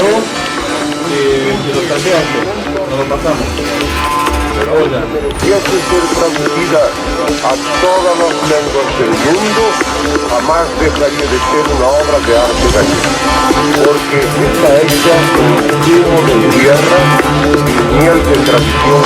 de los candidatos, nos lo pasamos. Pero oiga, mereciese ser traducida a todas las lenguas del mundo, jamás dejaría de ser una obra de arte gallega, porque está hecha con vino de tierra y miel de tradición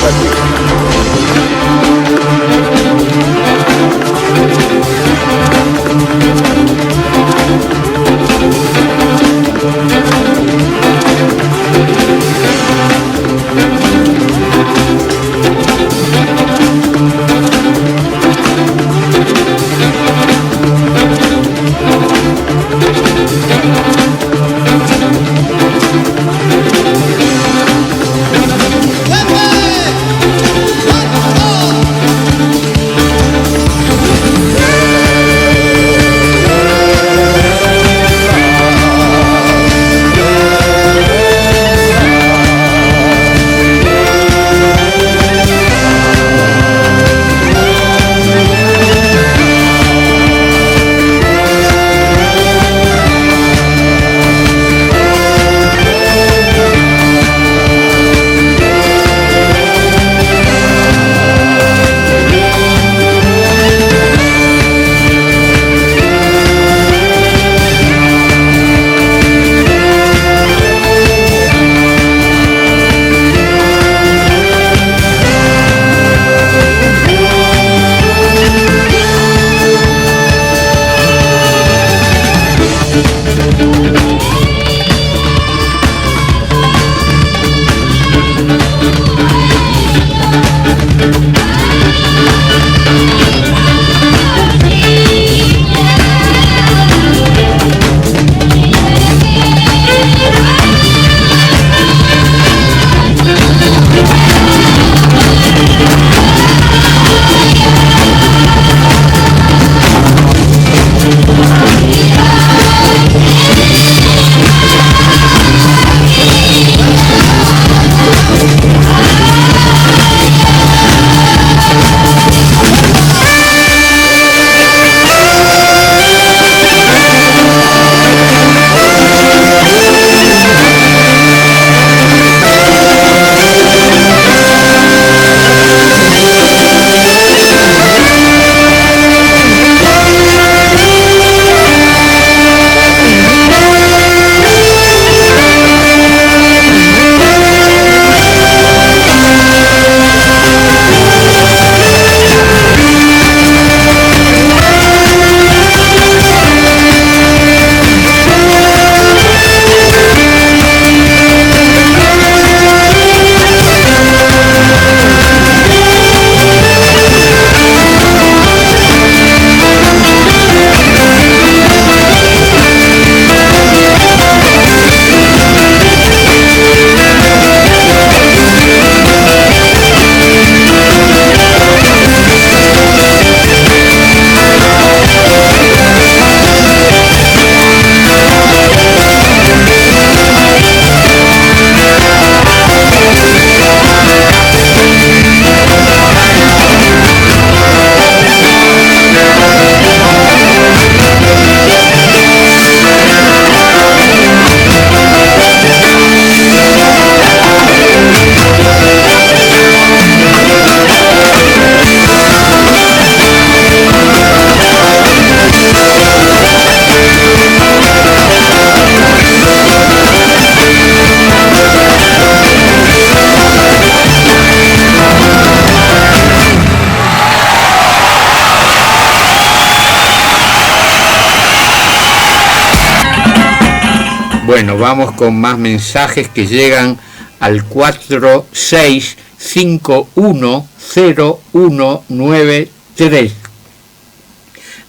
Bueno, vamos con más mensajes que llegan al 46510193.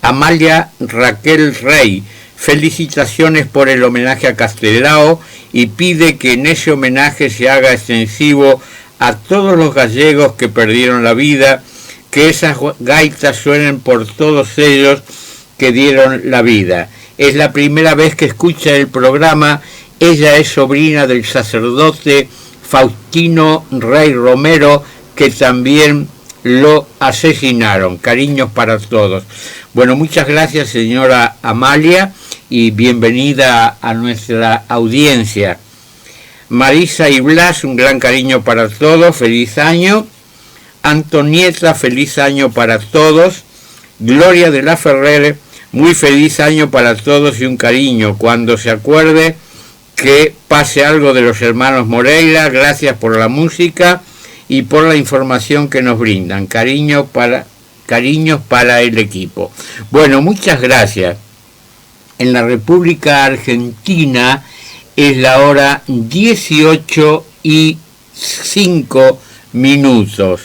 Amalia Raquel Rey, felicitaciones por el homenaje a Castelao y pide que en ese homenaje se haga extensivo a todos los gallegos que perdieron la vida, que esas gaitas suenen por todos ellos que dieron la vida. Es la primera vez que escucha el programa. Ella es sobrina del sacerdote Faustino Rey Romero, que también lo asesinaron. Cariños para todos. Bueno, muchas gracias, señora Amalia, y bienvenida a nuestra audiencia. Marisa y Blas, un gran cariño para todos, feliz año. Antonieta, feliz año para todos. Gloria de la Ferrer, muy feliz año para todos y un cariño. Cuando se acuerde que pase algo de los hermanos Moreira, gracias por la música y por la información que nos brindan. Cariños para el equipo. Bueno, muchas gracias. En la República Argentina es la hora 18:05.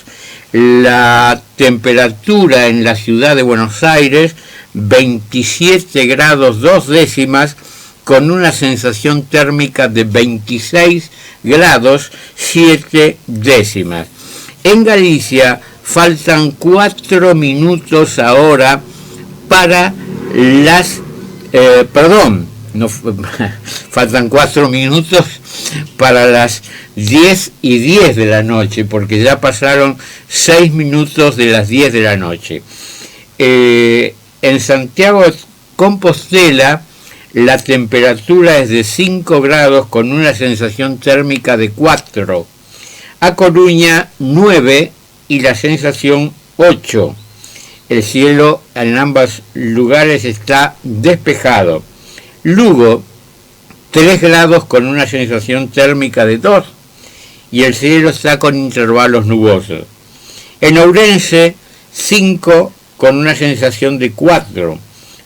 La temperatura en la ciudad de Buenos Aires, 27 grados 2 décimas, con una sensación térmica de 26 grados 7 décimas. En Galicia faltan 4 minutos ahora para las... faltan 4 minutos para las 10:10 de la noche, porque ya pasaron 6 minutos de las 10 de la noche. En Santiago de Compostela la temperatura es de 5 grados con una sensación térmica de 4. A Coruña 9 y la sensación 8. El cielo en ambos lugares está despejado. Lugo 3 grados con una sensación térmica de 2 y el cielo está con intervalos nubosos. En Ourense 5 con una sensación de 4.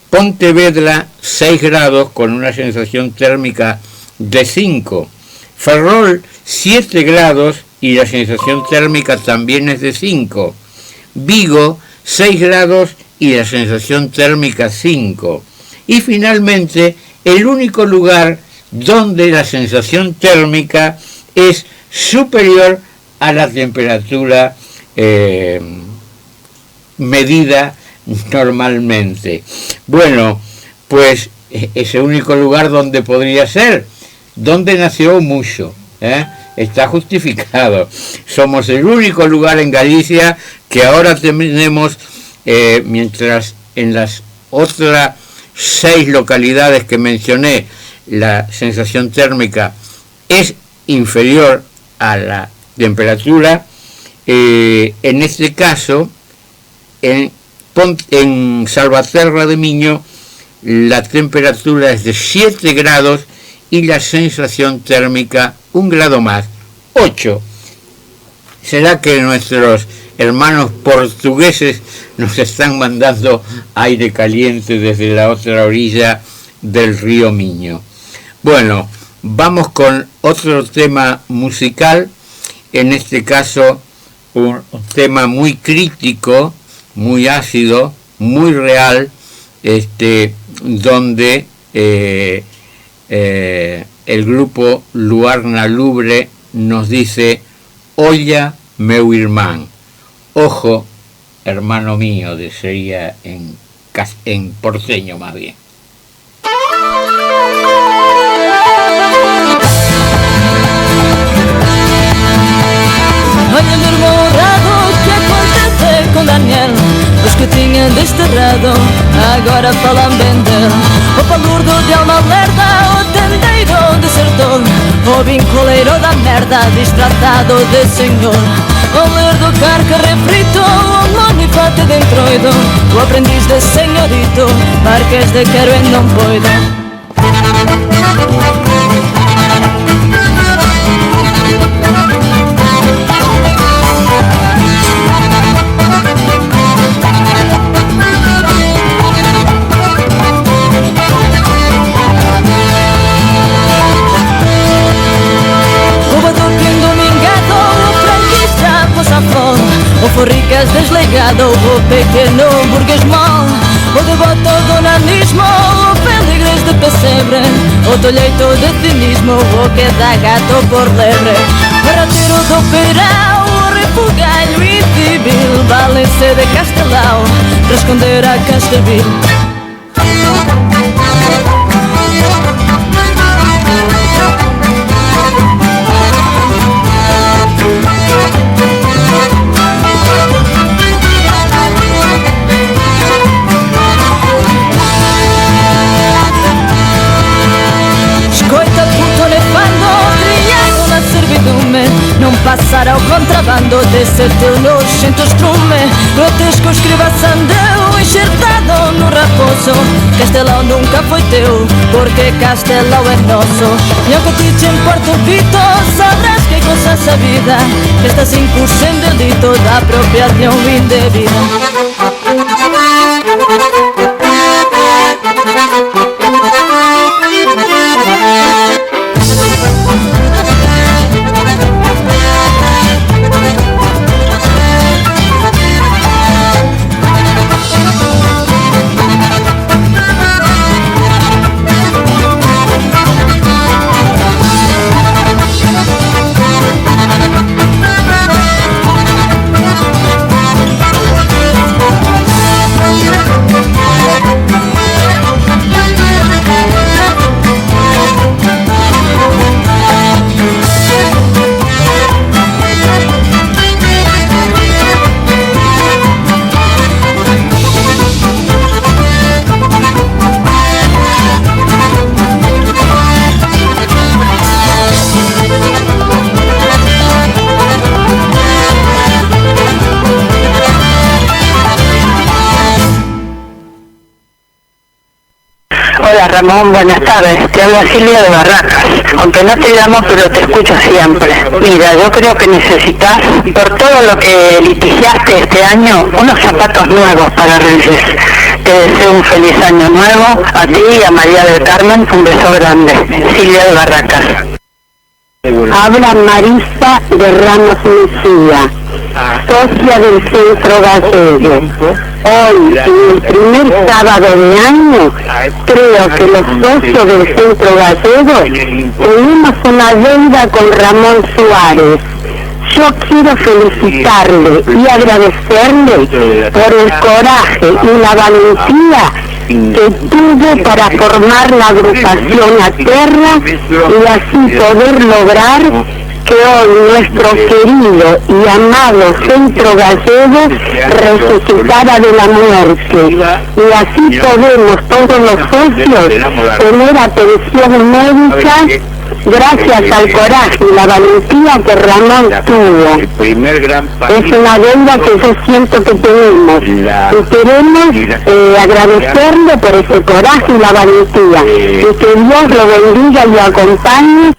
Pontevedra 6 grados con una sensación térmica de 5. Ferrol 7 grados y la sensación térmica también es de 5. Vigo 6 grados y la sensación térmica 5. Y finalmente el único lugar donde la sensación térmica es superior a la temperatura medida normalmente. Bueno, pues es el único lugar donde podría ser, donde nació Muxo, está justificado. Somos el único lugar en Galicia que ahora tenemos, mientras en las otras 6 localidades que mencioné la sensación térmica es inferior a la temperatura, en este caso en Salvaterra de Miño la temperatura es de 7 grados y la sensación térmica 1 grado más, 8. ¿Será que nuestros hermanos portugueses nos están mandando aire caliente desde la otra orilla del río Miño? Bueno, vamos con otro tema musical, en este caso un tema muy crítico, muy ácido, muy real, donde el grupo Luarna Lubre nos dice: «Olla meu irmán». Ojo, hermano mío, sería en porteño más bien. Olha meu irmão honrado, que acontece com Daniel? Os que tinham desterrado, agora falam bem dele. O palurdo de alma lerda, o tendeiro desertor, o vinculeiro da merda, distratado de senhor. O lerdo carca refrito, o monifate de entroido, o aprendiz de senhorito, marques de quero e non poido. soldado, o pequeno burgués mau, o devoto do nanismo, o peligres de pesebre, o tolleito de cinismo, o que dá gato por lebre, o rateiro do peirão, o refugalho incivil, valem-se de Castelão, para esconder a Castelville. Non passar ao contrabando desse teu nojento estrume, grotesco escrivaçandeu enxertado no raposo. Castelão nunca foi teu, porque Castelão é nosso. E ao que te en Puerto Vito, sabrás que cosa sabida, que estás incurso en delito da apropiación indebida. Hola Ramón, buenas tardes, te habla Silvia de Barracas, aunque no te llamo pero te escucho siempre. Mira, yo creo que necesitas, por todo lo que litigiaste este año, unos zapatos nuevos para Reyes. Te deseo un feliz año nuevo, a ti y a María del Carmen, un beso grande. Silvia de Barracas. Habla Marisa de Ramos Mejía, socia del Centro Gallego. Hoy, en el primer sábado de año, creo que los socios del Centro Gallego tenemos una deuda con Ramón Suárez. Yo quiero felicitarle y agradecerle por el coraje y la valentía que tuvo para formar la agrupación Aterra y así poder lograr que hoy nuestro querido y amado Centro Gallego resucitara de la muerte, y así podemos todos los socios tener atención médica gracias al coraje y la valentía que Ramón tuvo. Es una deuda que yo siento que tenemos y queremos agradecerle por ese coraje y la valentía, y que Dios lo bendiga y lo acompañe.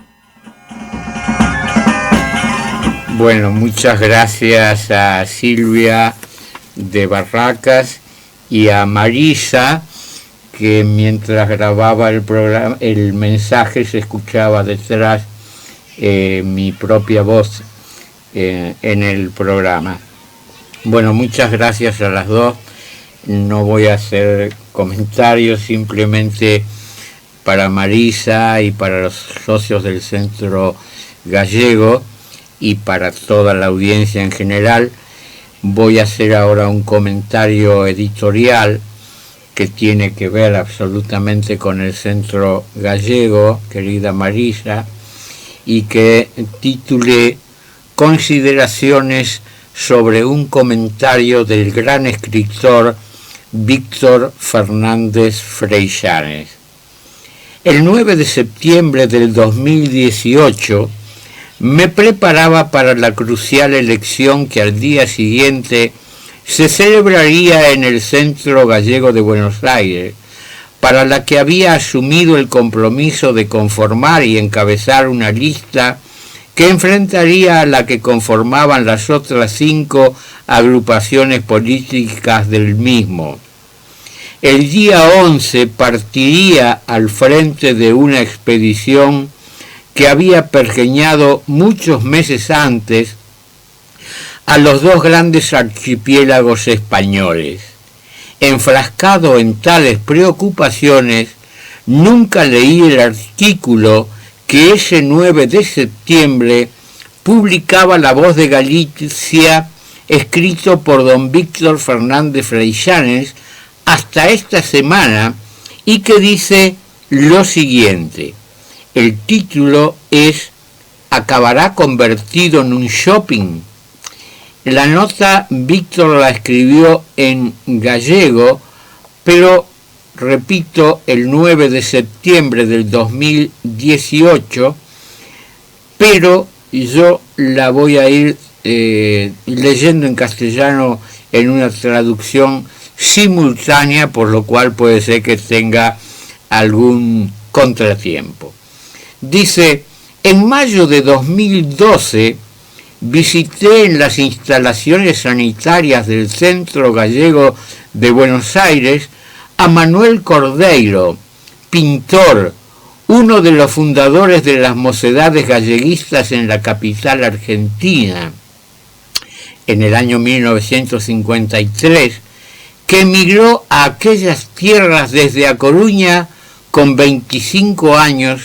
Bueno, muchas gracias a Silvia de Barracas y a Marisa, que mientras grababa el programa, el mensaje se escuchaba detrás mi propia voz en el programa. Bueno, muchas gracias a las dos. No voy a hacer comentarios, simplemente para Marisa y para los socios del Centro Gallego y para toda la audiencia en general. Voy a hacer ahora un comentario editorial que tiene que ver absolutamente con el Centro Gallego, querida Marisa, y que titulé Consideraciones sobre un comentario del gran escritor Víctor Fernández Freixanes. El 9 de septiembre del 2018 me preparaba para la crucial elección que al día siguiente se celebraría en el Centro Gallego de Buenos Aires, para la que había asumido el compromiso de conformar y encabezar una lista que enfrentaría a la que conformaban las otras 5 agrupaciones políticas del mismo. El día 11 partiría al frente de una expedición que había pergeñado muchos meses antes a los dos grandes archipiélagos españoles. Enfrascado en tales preocupaciones, nunca leí el artículo que ese 9 de septiembre publicaba La Voz de Galicia, escrito por don Víctor Fernández Freixanes, hasta esta semana, y que dice lo siguiente. El título es ¿Acabará convertido en un shopping? La nota Víctor la escribió en gallego, pero, repito, el 9 de septiembre del 2018, pero yo la voy a ir leyendo en castellano en una traducción simultánea, por lo cual puede ser que tenga algún contratiempo. Dice: en mayo de 2012 visité en las instalaciones sanitarias del Centro Gallego de Buenos Aires a Manuel Cordeiro, pintor, uno de los fundadores de las Mocedades Galleguistas en la capital argentina, en el año 1953, que emigró a aquellas tierras desde A Coruña con 25 años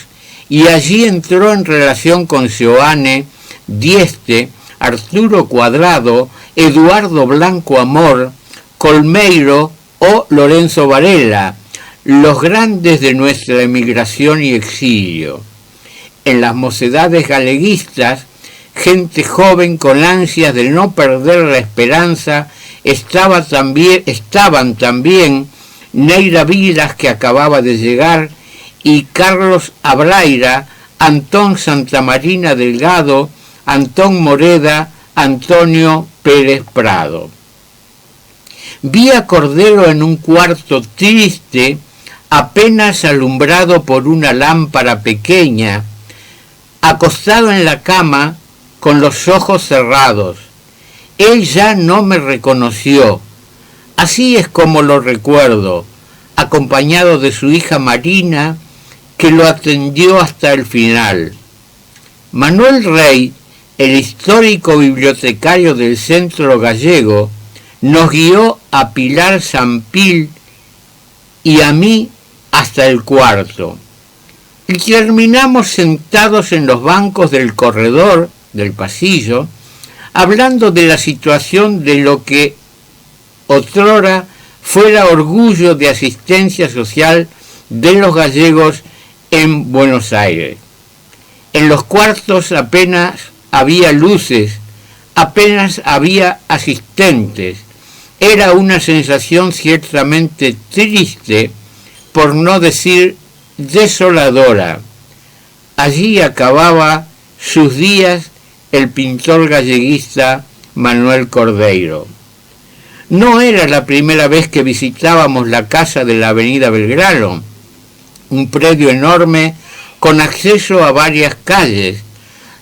y allí entró en relación con Seoane, Dieste, Arturo Cuadrado, Eduardo Blanco Amor, Colmeiro o Lorenzo Varela, los grandes de nuestra emigración y exilio. En las Mocedades Galeguistas, gente joven con ansias de no perder la esperanza, estaban también Neira Vilas, que acababa de llegar, y Carlos Abraira, Antón Santamarina Delgado, Antón Moreda, Antonio Pérez Prado. Vi a Cordero en un cuarto triste, apenas alumbrado por una lámpara pequeña, acostado en la cama con los ojos cerrados. Él ya no me reconoció. Así es como lo recuerdo, acompañado de su hija Marina, que lo atendió hasta el final. Manuel Rey, el histórico bibliotecario del Centro Gallego, nos guió a Pilar Sampil y a mí hasta el cuarto. Y terminamos sentados en los bancos del corredor, del pasillo, hablando de la situación de lo que otrora fuera orgullo de asistencia social de los gallegos en Buenos Aires. En los cuartos apenas había luces, apenas había asistentes. Era una sensación ciertamente triste, por no decir desoladora. Allí acababa sus días el pintor galleguista Manuel Cordeiro. No era la primera vez que visitábamos la casa de la avenida Belgrano, un predio enorme con acceso a varias calles,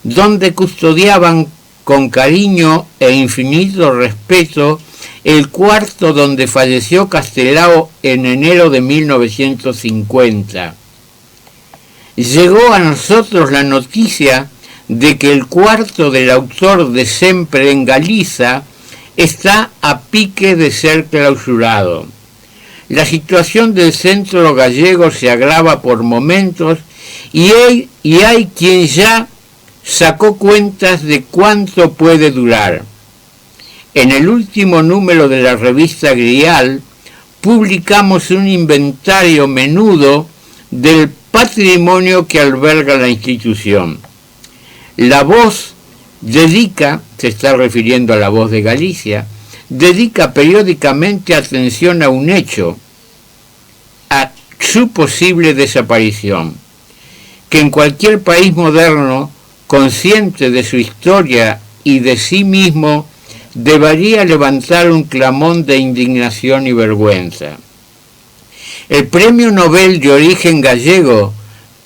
donde custodiaban con cariño e infinito respeto el cuarto donde falleció Castelao en enero de 1950. Llegó a nosotros la noticia de que el cuarto del autor de Sempre en Galiza está a pique de ser clausurado. La situación del Centro Gallego se agrava por momentos y hay quien ya sacó cuentas de cuánto puede durar. En el último número de la revista Grial publicamos un inventario menudo del patrimonio que alberga la institución. La Voz dedica, se está refiriendo a La Voz de Galicia, dedica periódicamente atención a un hecho, a su posible desaparición, que en cualquier país moderno, consciente de su historia y de sí mismo, debería levantar un clamor de indignación y vergüenza. El Premio Nobel de origen gallego,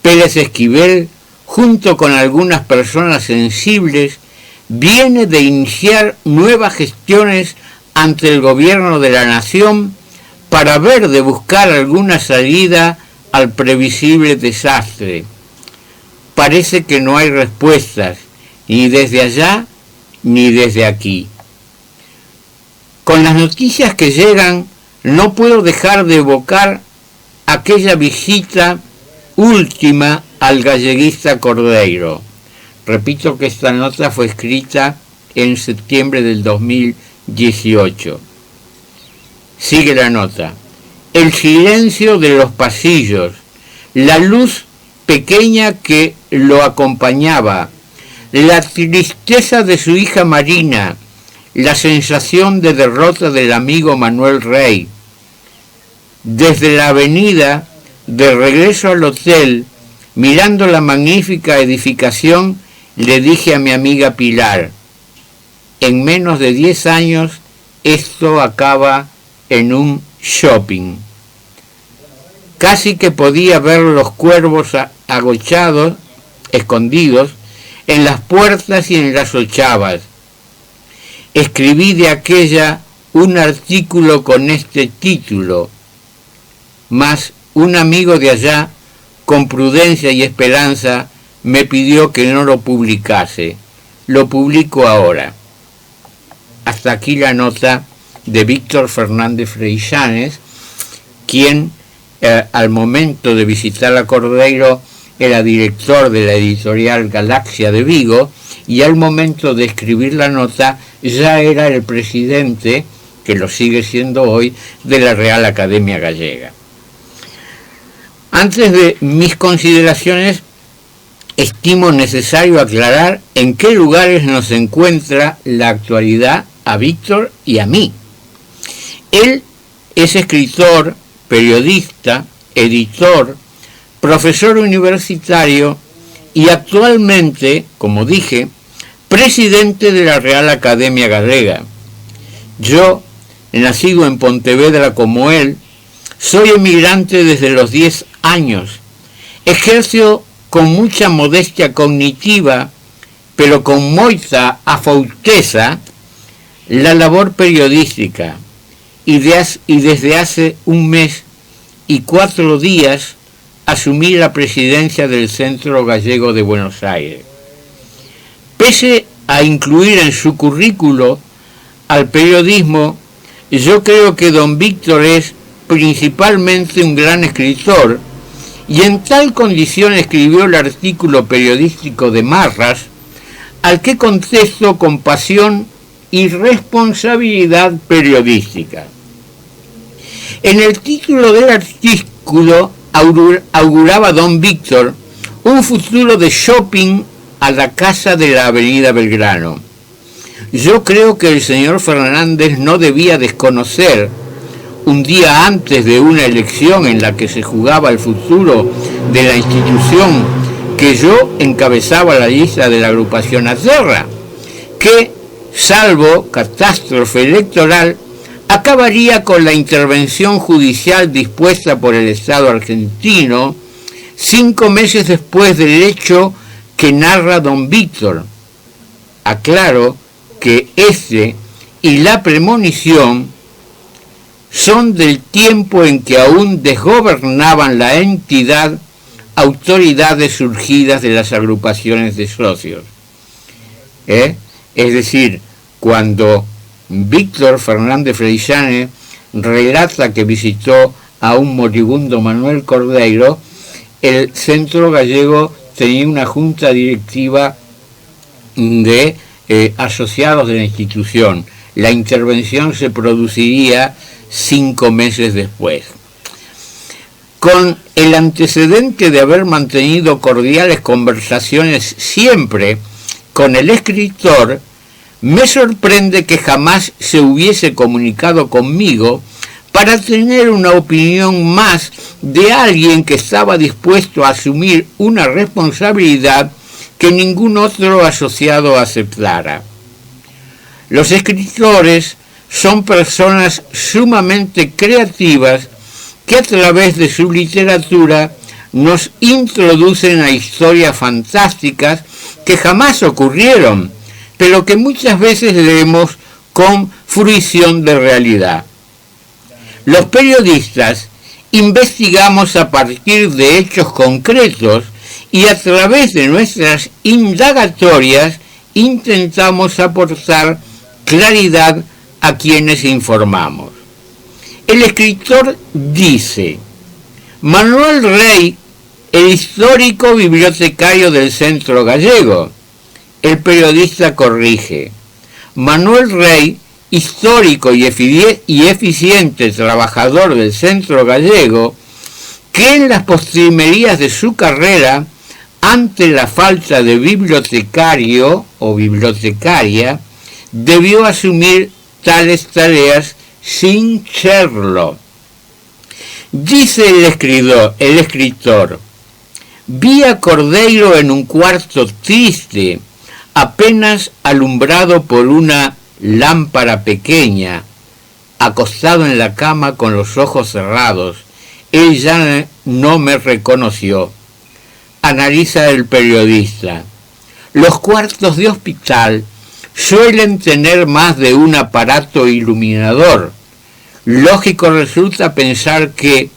Pérez Esquivel, junto con algunas personas sensibles, viene de iniciar nuevas gestiones ante el gobierno de la nación para ver de buscar alguna salida al previsible desastre. Parece que no hay respuestas, ni desde allá ni desde aquí. Con las noticias que llegan, no puedo dejar de evocar aquella visita última al galleguista Cordeiro. Repito que esta nota fue escrita en septiembre del 2018. Sigue la nota. El silencio de los pasillos, la luz pequeña que lo acompañaba, la tristeza de su hija Marina, la sensación de derrota del amigo Manuel Rey. Desde la avenida, de regreso al hotel, mirando la magnífica edificación, le dije a mi amiga Pilar, en menos de 10 años esto acaba en un shopping. Casi que podía ver los cuervos agochados, escondidos, en las puertas y en las ochavas. Escribí de aquella un artículo con este título, mas un amigo de allá, con prudencia y esperanza, me pidió que no lo publicase. Lo publico ahora. Hasta aquí la nota de Víctor Fernández Freixanes, quien al momento de visitar a Cordeiro era director de la editorial Galaxia de Vigo, y al momento de escribir la nota ya era el presidente, que lo sigue siendo hoy, de la Real Academia Gallega. Antes de mis consideraciones, estimo necesario aclarar en qué lugares nos encuentra la actualidad a Víctor y a mí. Él es escritor, periodista, editor, profesor universitario y actualmente, como dije, presidente de la Real Academia Gallega. Yo, nacido en Pontevedra como él, soy emigrante desde los 10 años. Ejerzo con mucha modestia cognitiva, pero con moita afouteza, la labor periodística, y desde hace 1 mes y 4 días asumí la presidencia del Centro Gallego de Buenos Aires. Pese a incluir en su currículo al periodismo, yo creo que don Víctor es principalmente un gran escritor, y en tal condición escribió el artículo periodístico de Marras, al que contesto con pasión y responsabilidad periodística. En el título del artículo auguraba don Víctor un futuro de shopping a la casa de la avenida Belgrano. Yo creo que el señor Fernández no debía desconocer, un día antes de una elección en la que se jugaba el futuro de la institución que yo encabezaba la lista de la agrupación Aterra, que, salvo catástrofe electoral, acabaría con la intervención judicial dispuesta por el Estado argentino 5 meses después del hecho que narra don Víctor. Aclaro que este y la premonición son del tiempo en que aún desgobernaban la entidad autoridades surgidas de las agrupaciones de socios. Es decir, cuando Víctor Fernández Freixanes relata que visitó a un moribundo Manuel Cordeiro, el Centro Gallego tenía una junta directiva de asociados de la institución. La intervención se produciría 5 meses después. Con el antecedente de haber mantenido cordiales conversaciones siempre con el escritor, me sorprende que jamás se hubiese comunicado conmigo para tener una opinión más de alguien que estaba dispuesto a asumir una responsabilidad que ningún otro asociado aceptara. Los escritores son personas sumamente creativas que a través de su literatura nos introducen a historias fantásticas que jamás ocurrieron, pero que muchas veces leemos con fruición de realidad. Los periodistas investigamos a partir de hechos concretos y a través de nuestras indagatorias intentamos aportar claridad a quienes informamos. El escritor dice: Manuel Rey, el histórico bibliotecario del Centro Gallego. El periodista corrige: Manuel Rey, histórico y eficiente trabajador del Centro Gallego, que en las postrimerías de su carrera, ante la falta de bibliotecario o bibliotecaria, debió asumir tales tareas sin serlo. Dice el escritor: vi a Cordeiro en un cuarto triste, apenas alumbrado por una lámpara pequeña, acostado en la cama con los ojos cerrados. Él ya no me reconoció. Analiza el periodista: los cuartos de hospital suelen tener más de un aparato iluminador. Lógico resulta pensar que,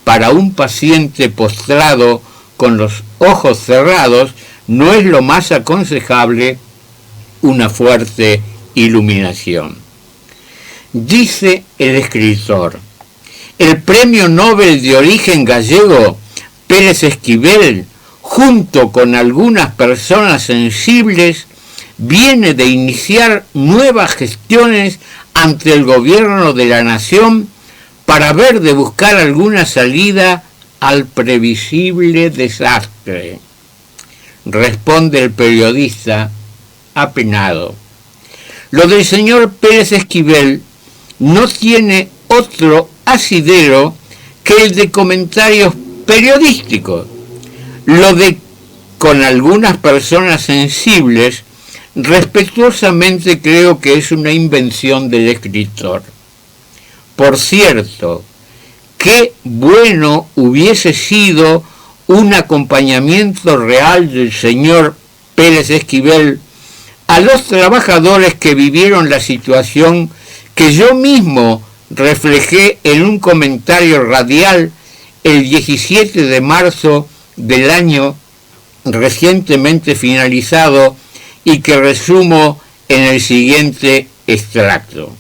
para un paciente postrado con los ojos cerrados, no es lo más aconsejable una fuerte iluminación. Dice el escritor: el premio Nobel de origen gallego Pérez Esquivel, junto con algunas personas sensibles, viene de iniciar nuevas gestiones ante el gobierno de la nación para ver de buscar alguna salida al previsible desastre. Responde el periodista, apenado: lo del señor Pérez Esquivel no tiene otro asidero que el de comentarios periodísticos. Lo de con algunas personas sensibles, respetuosamente creo que es una invención del escritor. Por cierto, qué bueno hubiese sido un acompañamiento real del señor Pérez Esquivel a los trabajadores que vivieron la situación que yo mismo reflejé en un comentario radial el 17 de marzo del año recientemente finalizado y que resumo en el siguiente extracto.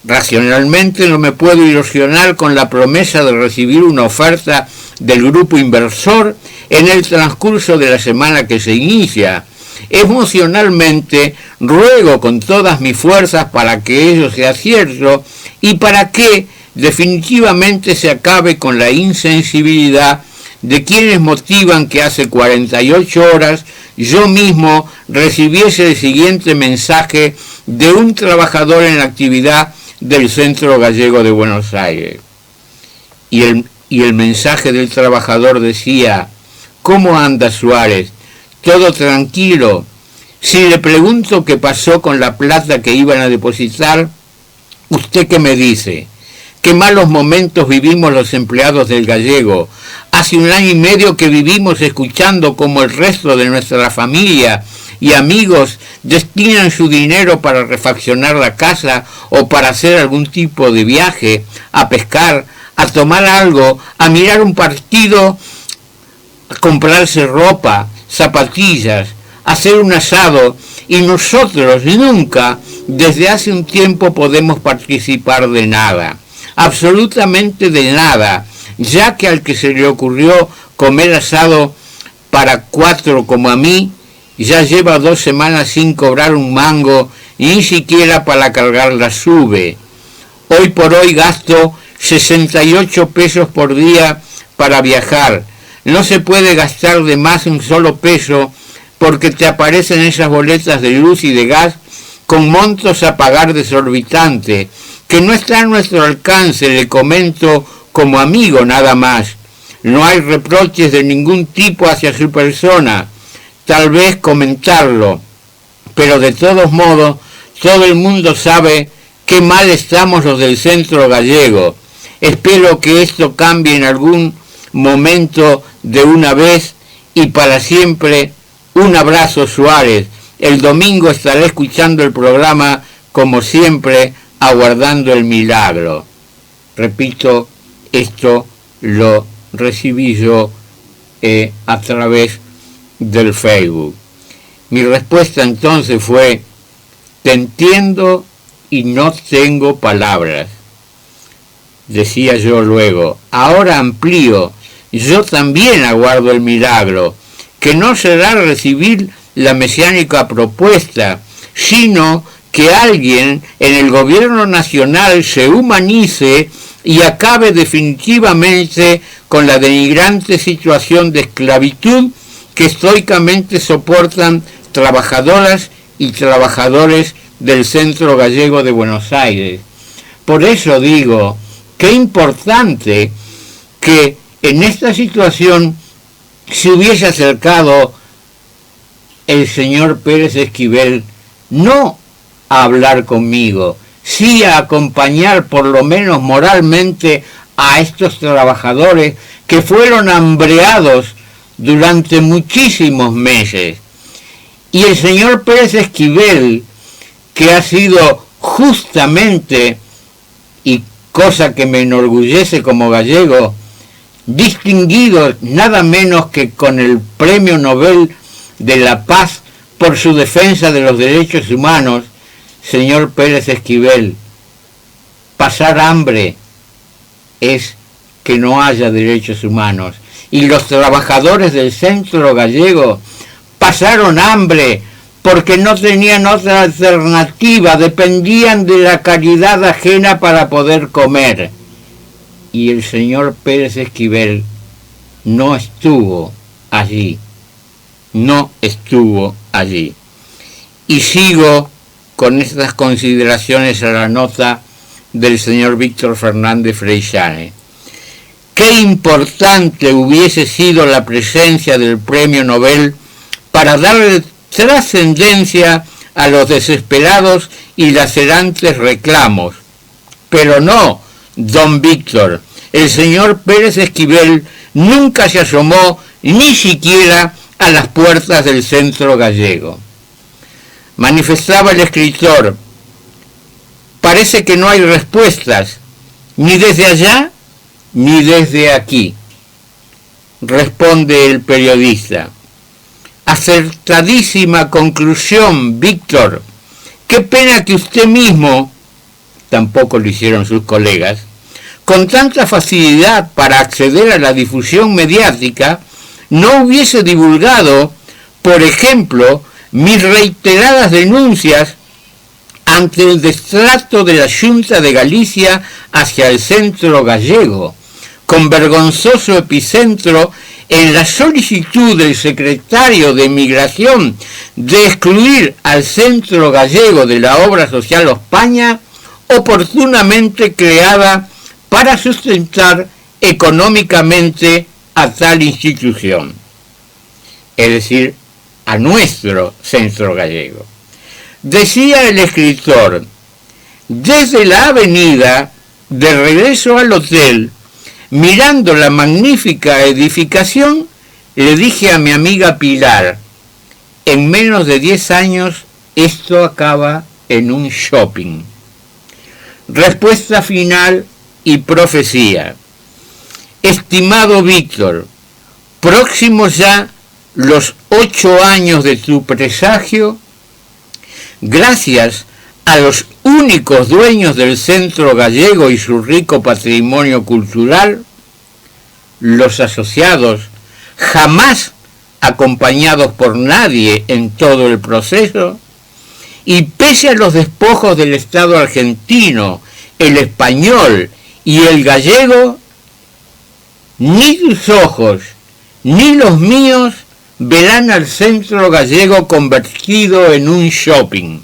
Racionalmente no me puedo ilusionar con la promesa de recibir una oferta del grupo inversor en el transcurso de la semana que se inicia. Emocionalmente ruego con todas mis fuerzas para que ello sea cierto y para que definitivamente se acabe con la insensibilidad de quienes motivan que hace 48 horas yo mismo recibiese el siguiente mensaje de un trabajador en la actividad del Centro Gallego de Buenos Aires. Y el mensaje del trabajador decía: ¿cómo anda Suárez? ¿Todo tranquilo? Si le pregunto qué pasó con la plata que iban a depositar, ¿usted qué me dice? Qué malos momentos vivimos los empleados del Gallego. Hace 1 año y medio que vivimos escuchando cómo el resto de nuestra familia y amigos destinan su dinero para refaccionar la casa o para hacer algún tipo de viaje, a pescar, a tomar algo, a mirar un partido, a comprarse ropa, zapatillas, a hacer un asado, y nosotros nunca, desde hace un tiempo, podemos participar de nada, absolutamente de nada, ya que al que se le ocurrió comer asado para 4 como a mí, ya lleva 2 semanas sin cobrar un mango, ni siquiera para cargar la sube. Hoy por hoy gasto 68 pesos por día para viajar. No se puede gastar de más un solo peso porque te aparecen esas boletas de luz y de gas con montos a pagar desorbitante, que no está a nuestro alcance, le comento como amigo nada más. No hay reproches de ningún tipo hacia su persona, tal vez comentarlo, pero de todos modos todo el mundo sabe qué mal estamos los del Centro Gallego. Espero que esto cambie en algún momento de una vez y para siempre. Un abrazo, Suárez. El domingo estaré escuchando el programa como siempre, aguardando el milagro. Repito, esto lo recibí yo a través del Facebook. Mi respuesta entonces fue: te entiendo y no tengo palabras. Decía yo luego, ahora amplío, yo también aguardo el milagro, que no será recibir la mesiánica propuesta, sino que alguien en el gobierno nacional se humanice y acabe definitivamente con la denigrante situación de esclavitud que estoicamente soportan trabajadoras y trabajadores del Centro Gallego de Buenos Aires. Por eso digo, qué importante que en esta situación se hubiese acercado el señor Pérez Esquivel, no a hablar conmigo, sí a acompañar por lo menos moralmente a estos trabajadores que fueron hambreados durante muchísimos meses. Y el señor Pérez Esquivel, que ha sido justamente, y cosa que me enorgullece como gallego, distinguido nada menos que con el Premio Nobel de la Paz por su defensa de los derechos humanos. Señor Pérez Esquivel, pasar hambre es que no haya derechos humanos. Y los trabajadores del Centro Gallego pasaron hambre porque no tenían otra alternativa, dependían de la caridad ajena para poder comer. Y el señor Pérez Esquivel no estuvo allí, no estuvo allí. Y sigo con estas consideraciones a la nota del señor Víctor Fernández Freixane. Qué importante hubiese sido la presencia del Premio Nobel para darle trascendencia a los desesperados y lacerantes reclamos. Pero no, don Víctor, el señor Pérez Esquivel nunca se asomó ni siquiera a las puertas del Centro Gallego. Manifestaba el escritor, parece que no hay respuestas, ni desde allá, ni desde aquí. Responde el periodista, acertadísima conclusión, Víctor. Qué pena que usted mismo, tampoco lo hicieron sus colegas, con tanta facilidad para acceder a la difusión mediática, no hubiese divulgado, por ejemplo, mis reiteradas denuncias ante el destrato de la Junta de Galicia hacia el Centro Gallego, con vergonzoso epicentro en la solicitud del secretario de Migración de excluir al Centro Gallego de la Obra Social España, oportunamente creada para sustentar económicamente a tal institución, es decir, a nuestro Centro Gallego. Decía el escritor, desde la avenida, de regreso al hotel, mirando la magnífica edificación, le dije a mi amiga Pilar, en menos de 10 años esto acaba en un shopping. Respuesta final y profecía. Estimado Víctor, próximos ya los 8 años de tu presagio, gracias a los únicos dueños del Centro Gallego y su rico patrimonio cultural, los asociados, jamás acompañados por nadie en todo el proceso, y pese a los despojos del Estado argentino, el español y el gallego, ni tus ojos ni los míos verán al Centro Gallego convertido en un shopping.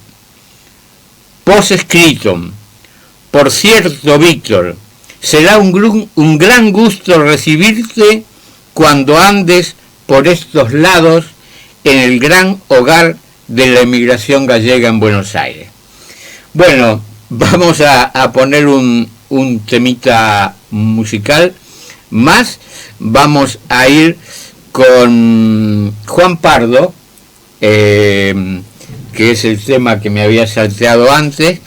Postscriptum. Por cierto, Víctor, será un gran gusto recibirte cuando andes por estos lados en el gran hogar de la emigración gallega en Buenos Aires. Bueno, vamos a poner un temita musical más. Vamos a ir con Juan Pardo, que es el tema que me había salteado antes,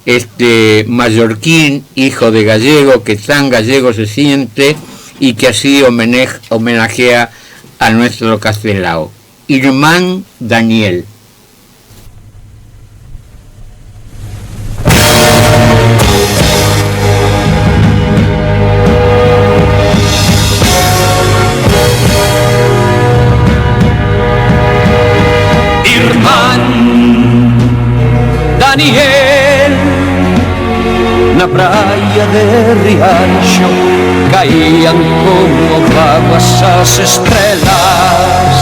este mallorquín, hijo de gallego, que tan gallego se siente y que así homenajea a nuestro Castelao. Irmán Daniel. riancho caían como vaguas as estrelas,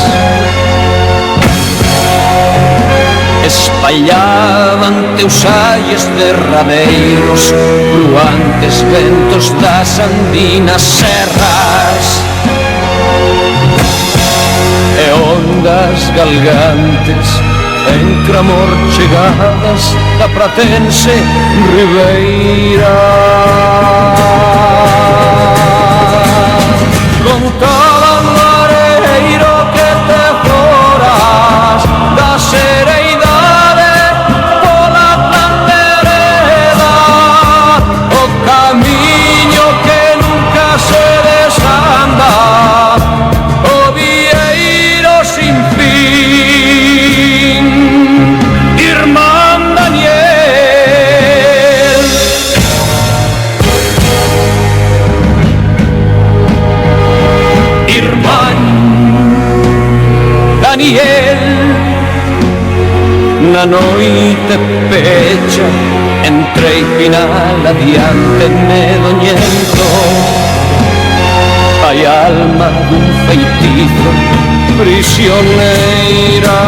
espallaban teus aies derradeiros, fluantes ventos das andinas serras, e ondas galgantes en clamor chegadas da pratense ribeira. Contaban mareiro que te foras da sereidade pola tan vereda, o camiño que nunca se desanda, o vieiro sin fin. Irmán Daniel, Irmán Daniel, na noite pecha entre final adiante medoñento, hai alma dun feitizo prisioneira.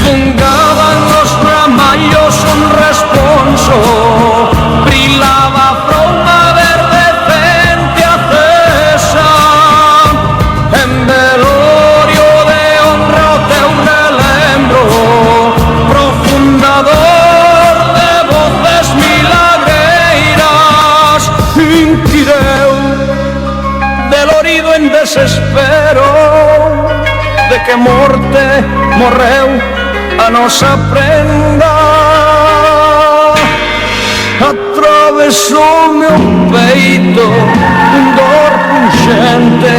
Fungaban os ramallos un responso, brilaba froma verde frente acesa, en velorio de honra o teu relembro, profundador de voces milagreiras, inquireu delorido en desespero de que morte morreu a nosa prenda. Atravesoume o peito un dor punxente,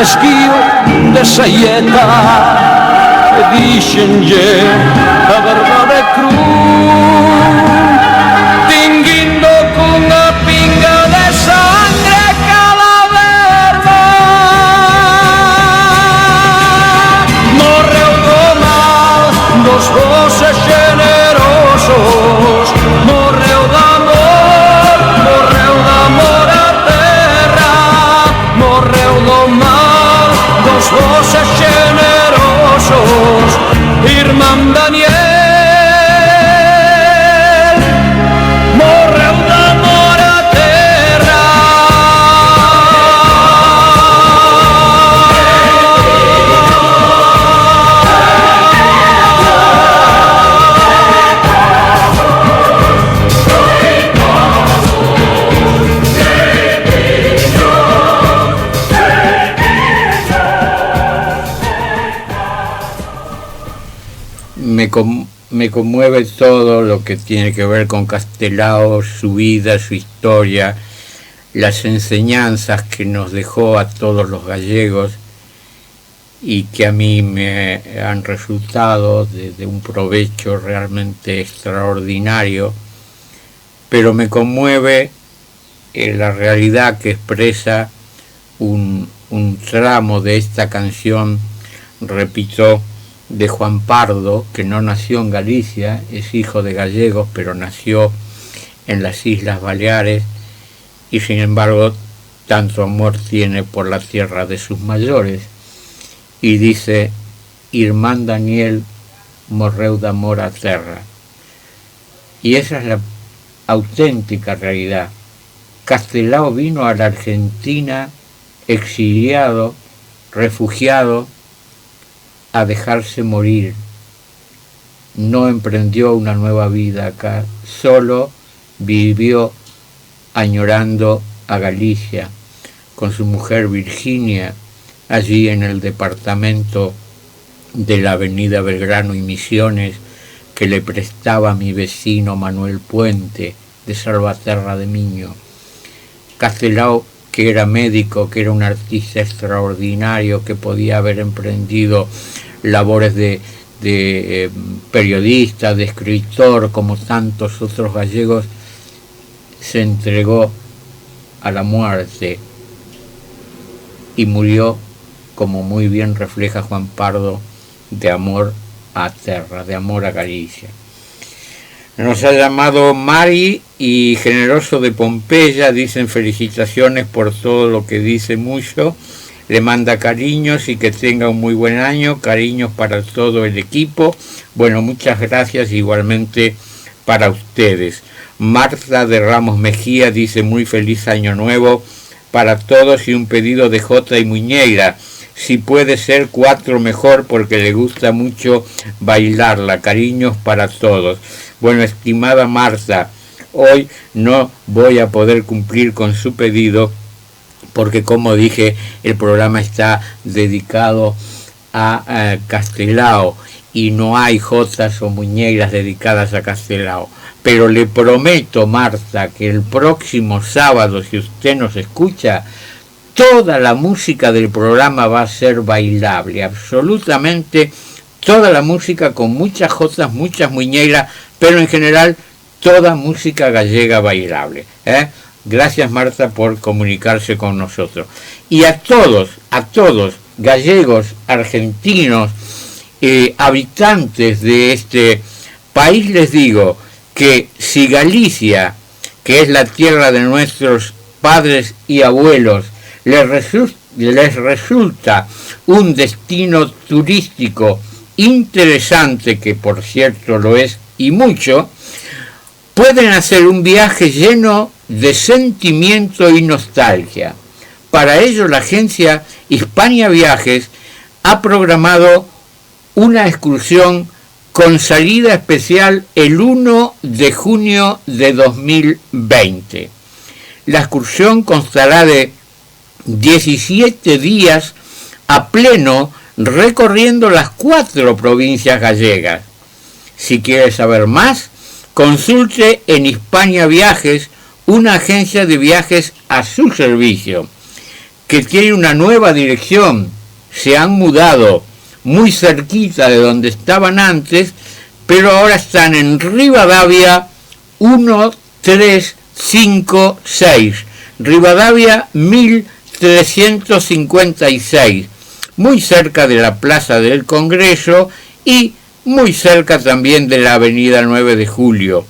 esguío de saeta, e dixenlle a verdade cruz, tinguindo cunha pinga de sangre cada verba. Morreu do mal dos voces generosos, morreu de amor a terra, morreu do mal dos voces generosos, Irmán Daniel, morreu de amor a terra. Me conmueve todo lo que tiene que ver con Castelao, su vida, su historia, las enseñanzas que nos dejó a todos los gallegos y que a mí me han resultado de un provecho realmente extraordinario, pero me conmueve la realidad que expresa un tramo de esta canción, repito, de Juan Pardo, que no nació en Galicia, es hijo de gallegos, pero nació en las Islas Baleares y sin embargo tanto amor tiene por la tierra de sus mayores. Y dice: Irmán Daniel morreu de amor a terra. Y esa es la auténtica realidad. Castelao vino a la Argentina exiliado, refugiado, a dejarse morir. No emprendió una nueva vida acá, solo vivió añorando a Galicia, con su mujer Virginia, allí en el departamento de la avenida Belgrano y Misiones, que le prestaba mi vecino Manuel Puente, de Salvaterra de Miño. Castelao, que era médico, que era un artista extraordinario, que podía haber emprendido labores de periodista, de escritor, como tantos otros gallegos, se entregó a la muerte y murió, como muy bien refleja Juan Pardo, de amor a terra, de amor a Galicia. Nos ha llamado Mari y Generoso de Pompeya, dicen felicitaciones por todo lo que dice mucho, le manda cariños y que tenga un muy buen año, cariños para todo el equipo. Bueno, muchas gracias igualmente para ustedes. Marta de Ramos Mejía dice muy feliz año nuevo para todos y un pedido de Jota y Muñeira. Si puede ser 4 mejor porque le gusta mucho bailarla. Cariños para todos. Bueno, estimada Marta, hoy no voy a poder cumplir con su pedido porque, como dije, el programa está dedicado a Castelao y no hay jotas o muñeiras dedicadas a Castelao. Pero le prometo, Marta, que el próximo sábado, si usted nos escucha, toda la música del programa va a ser bailable, absolutamente toda la música, con muchas jotas, muchas muñeiras, pero en general toda música gallega bailable. Gracias, Marta, por comunicarse con nosotros. Y a todos, gallegos, argentinos, habitantes de este país, les digo que si Galicia, que es la tierra de nuestros padres y abuelos, les resulta un destino turístico interesante, que por cierto lo es y mucho, pueden hacer un viaje lleno de sentimiento y nostalgia. Para ello, la agencia Hispania Viajes ha programado una excursión con salida especial el 1 de junio de 2020. La excursión constará de 17 días a pleno recorriendo las 4 provincias gallegas. Si quiere saber más, consulte en Hispania Viajes, una agencia de viajes a su servicio, que tiene una nueva dirección. Se han mudado muy cerquita de donde estaban antes, pero ahora están en Rivadavia 1356, Rivadavia 1356, muy cerca de la Plaza del Congreso y muy cerca también de la Avenida 9 de Julio.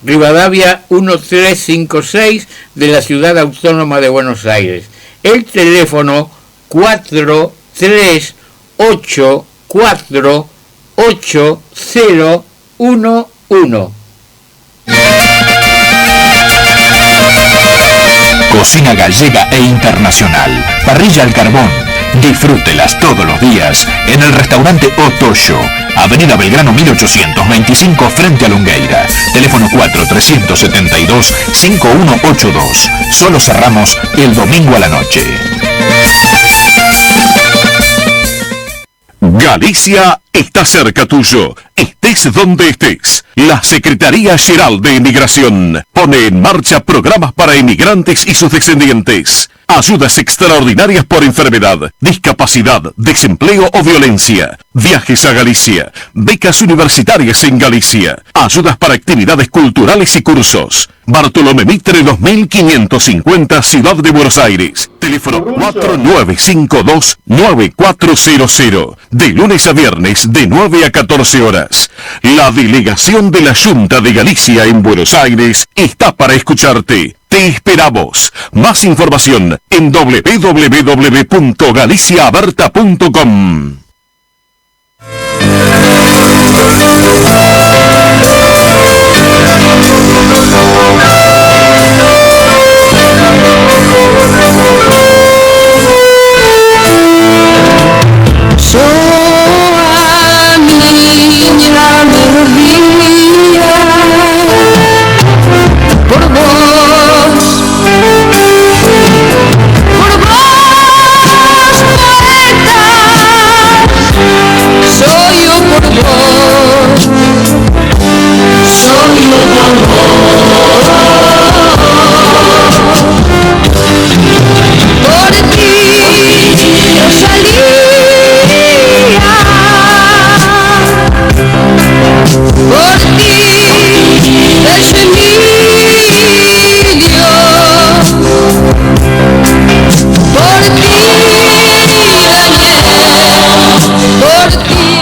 Rivadavia 1356 de la Ciudad Autónoma de Buenos Aires. El teléfono 438-48011. Cocina gallega e internacional. Parrilla al carbón. Disfrútelas todos los días en el restaurante Otoyo, Avenida Belgrano 1825, frente a Longueira. Teléfono 4-372-5182. Solo cerramos el domingo a la noche. Galicia está cerca tuyo, estés donde estés. La Secretaría Xeral de Emigración pone en marcha programas para emigrantes y sus descendientes. Ayudas extraordinarias por enfermedad, discapacidad, desempleo o violencia. Viajes a Galicia. Becas universitarias en Galicia. Ayudas para actividades culturales y cursos. Bartolomé Mitre 2550, Ciudad de Buenos Aires. Teléfono 4952-9400. De lunes a viernes de 9 a 14 horas. La delegación de la Junta de Galicia en Buenos Aires está para escucharte. Te esperamos. Más información en www.galiciaaberta.com.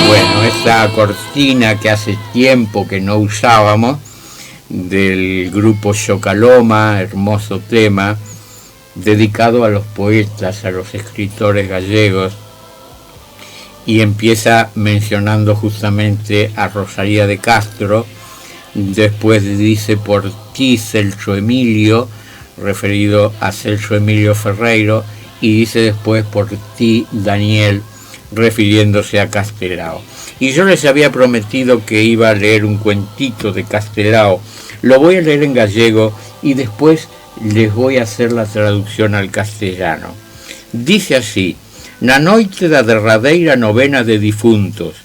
Bueno, esta cortina que hace tiempo que no usábamos del grupo Chocaloma, hermoso tema, dedicado a los poetas, a los escritores gallegos, y empieza mencionando justamente a Rosalía de Castro, después dice por ti Celso Emilio, referido a Celso Emilio Ferreiro, y dice después por ti Daniel, refiriéndose a Castelao. Y yo les había prometido que iba a leer un cuentito de Castelao. Lo voy a leer en gallego y después les voy a hacer la traducción al castellano. Dice así: na noite da derradeira novena de difuntos,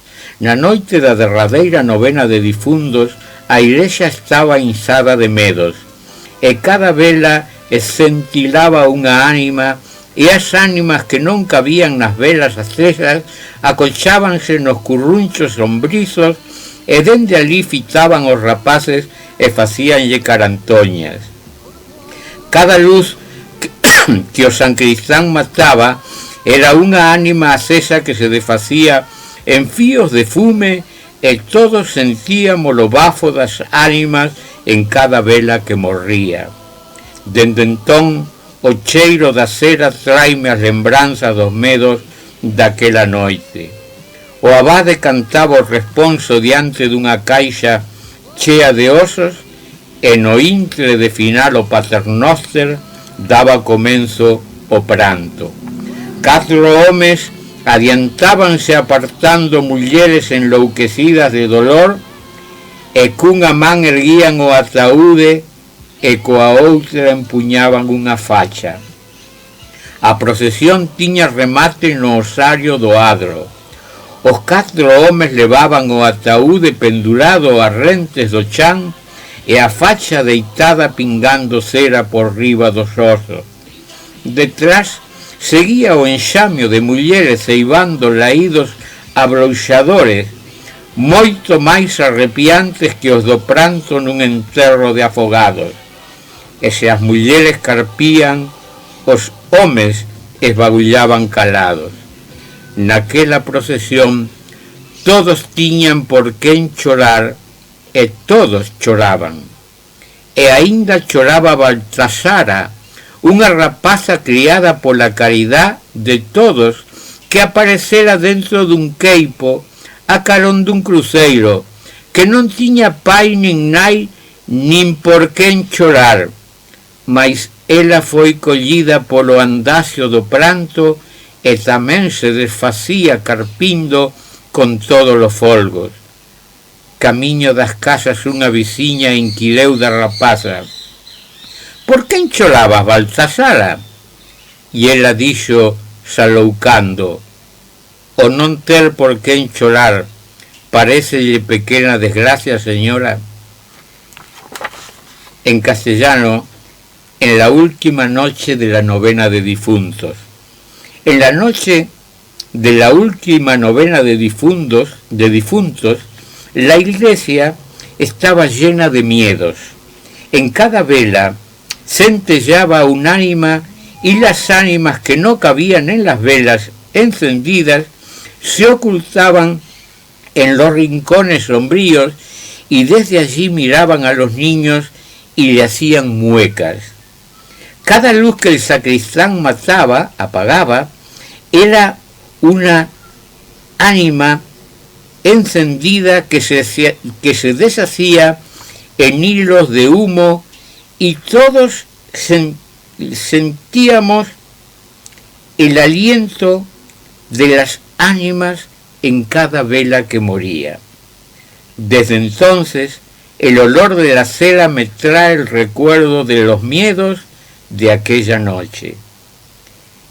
na noite da derradeira novena de difuntos, a igrexa estaba inzada de medos, e cada vela escentilaba unha ánima, e as ánimas que non cabían nas velas acesas acolchábanse nos currunchos sombrizos, e dende ali fitaban os rapaces e facíanlle carantoñas. Cada luz que o sancristán mataba era unha ánima acesa que se desfacía en fíos de fume, e todos sentíamos o bafo das ánimas en cada vela que morría. Dende entón, o cheiro da cera traime as lembranzas dos medos daquela noite. O abade cantaba o responso diante dunha caixa chea de osos, e no intre de final o paternoster daba comenzo o pranto. 4 homes adiantábanse apartando mulleres enlouquecidas de dolor, e cunha man erguían o ataúde e coa outra empuñaban unha facha. A procesión tiña remate no osario do adro. Os 4 homes levaban o ataúde pendurado a rentes do chan e a facha deitada pingando cera por riba dos osos. Detrás seguía o enxamio de mulleres ceibando laídos abrouxadores, moito máis arrepiantes que os do pranto nun enterro de afogados. E se as mulleres carpían, os homes esbagullaban calados. Naquela procesión todos tiñan por quen chorar, e todos choraban. E aínda choraba Baltasara, unha rapaza criada pola caridad de todos, que aparecera dentro dun queipo a carón dun cruceiro, que non tiña pai nin nai, nin por quen chorar, mas ela foi collida polo andaxo do pranto e tamén se desfacía carpindo con todos os folgos. Camiño das casas unha veciña inquireu da rapaza: por quen chorabas, Baltasara? E ela dixo saloucando: o non ter por quen chorar, parécelle pequena desgracia, señora. En castellano, en la última noche de la novena de difuntos. En la noche de la última novena de difuntos, la iglesia estaba llena de miedos. En cada vela centellaba un ánima, y las ánimas que no cabían en las velas encendidas se ocultaban en los rincones sombríos, y desde allí miraban a los niños y le hacían muecas. Cada luz que el sacristán apagaba, era una ánima encendida que se deshacía en hilos de humo, y todos sentíamos el aliento de las ánimas en cada vela que moría. Desde entonces, el olor de la cera me trae el recuerdo de los miedos de aquella noche.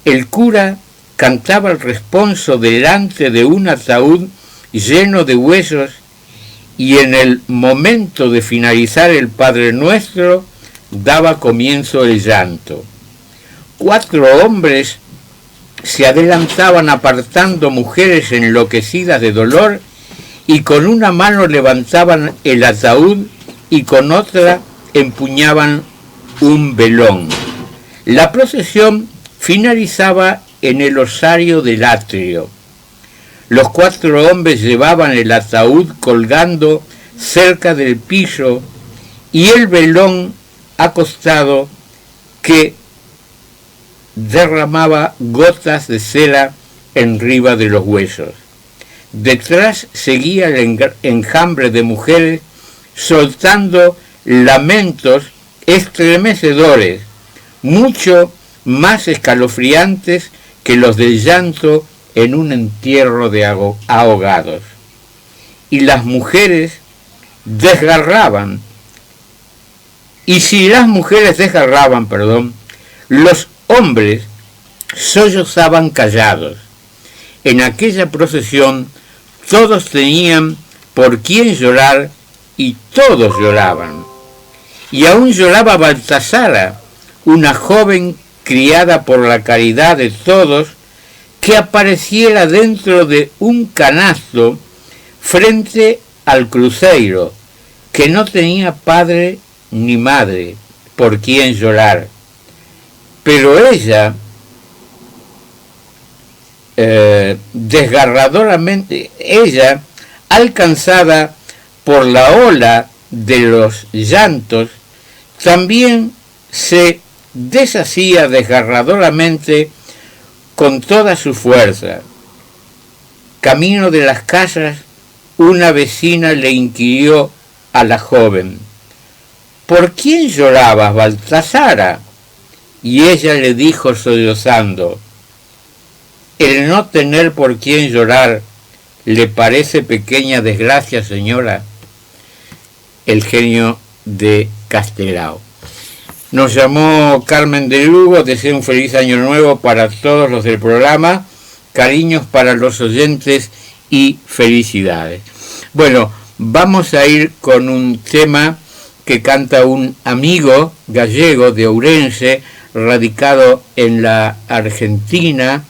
El cura cantaba el responso delante de un ataúd lleno de huesos, y en el momento de finalizar el Padre Nuestro daba comienzo el llanto. 4 hombres se adelantaban apartando mujeres enloquecidas de dolor, y con una mano levantaban el ataúd y con otra empuñaban un velón. La procesión finalizaba en el osario del atrio. Los 4 hombres llevaban el ataúd colgando cerca del piso, y el velón acostado que derramaba gotas de cera enriba de los huesos. Detrás seguía el enjambre de mujeres soltando lamentos estremecedores, mucho más escalofriantes que los del llanto en un entierro de ahogados. Y las mujeres desgarraban, los hombres sollozaban callados. En aquella procesión todos tenían por quién llorar y todos lloraban. Y aún lloraba Baltasara, una joven criada por la caridad de todos, que apareciera dentro de un canasto frente al cruceiro, que no tenía padre ni madre por quien llorar. Pero ella, desgarradoramente, alcanzada por la ola de los llantos, también se deshacía desgarradoramente con toda su fuerza. Camino de las casas, una vecina le inquirió a la joven: ¿por quién llorabas, Baltasara? Y ella le dijo sollozando: el no tener por quién llorar, ¿le parece pequeña desgracia, señora? El genio de Castelao. Nos llamó Carmen de Lugo, deseo un feliz año nuevo para todos los del programa, cariños para los oyentes y felicidades. Bueno, vamos a ir con un tema que canta un amigo gallego de Ourense, radicado en la Argentina.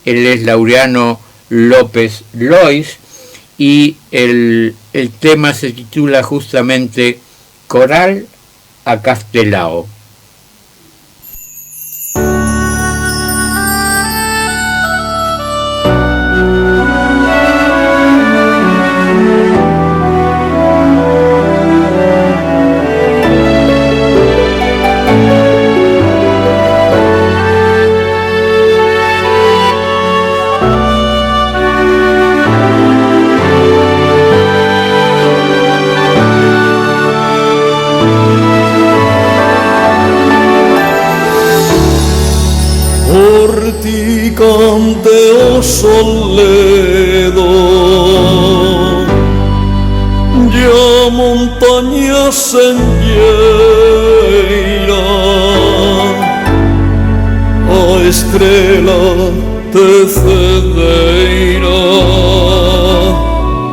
Él es Laureano López Lois, y el tema se titula justamente Coral a Castelao. Cante o soledo, ya montañas en lleira, a estrela te cedeira,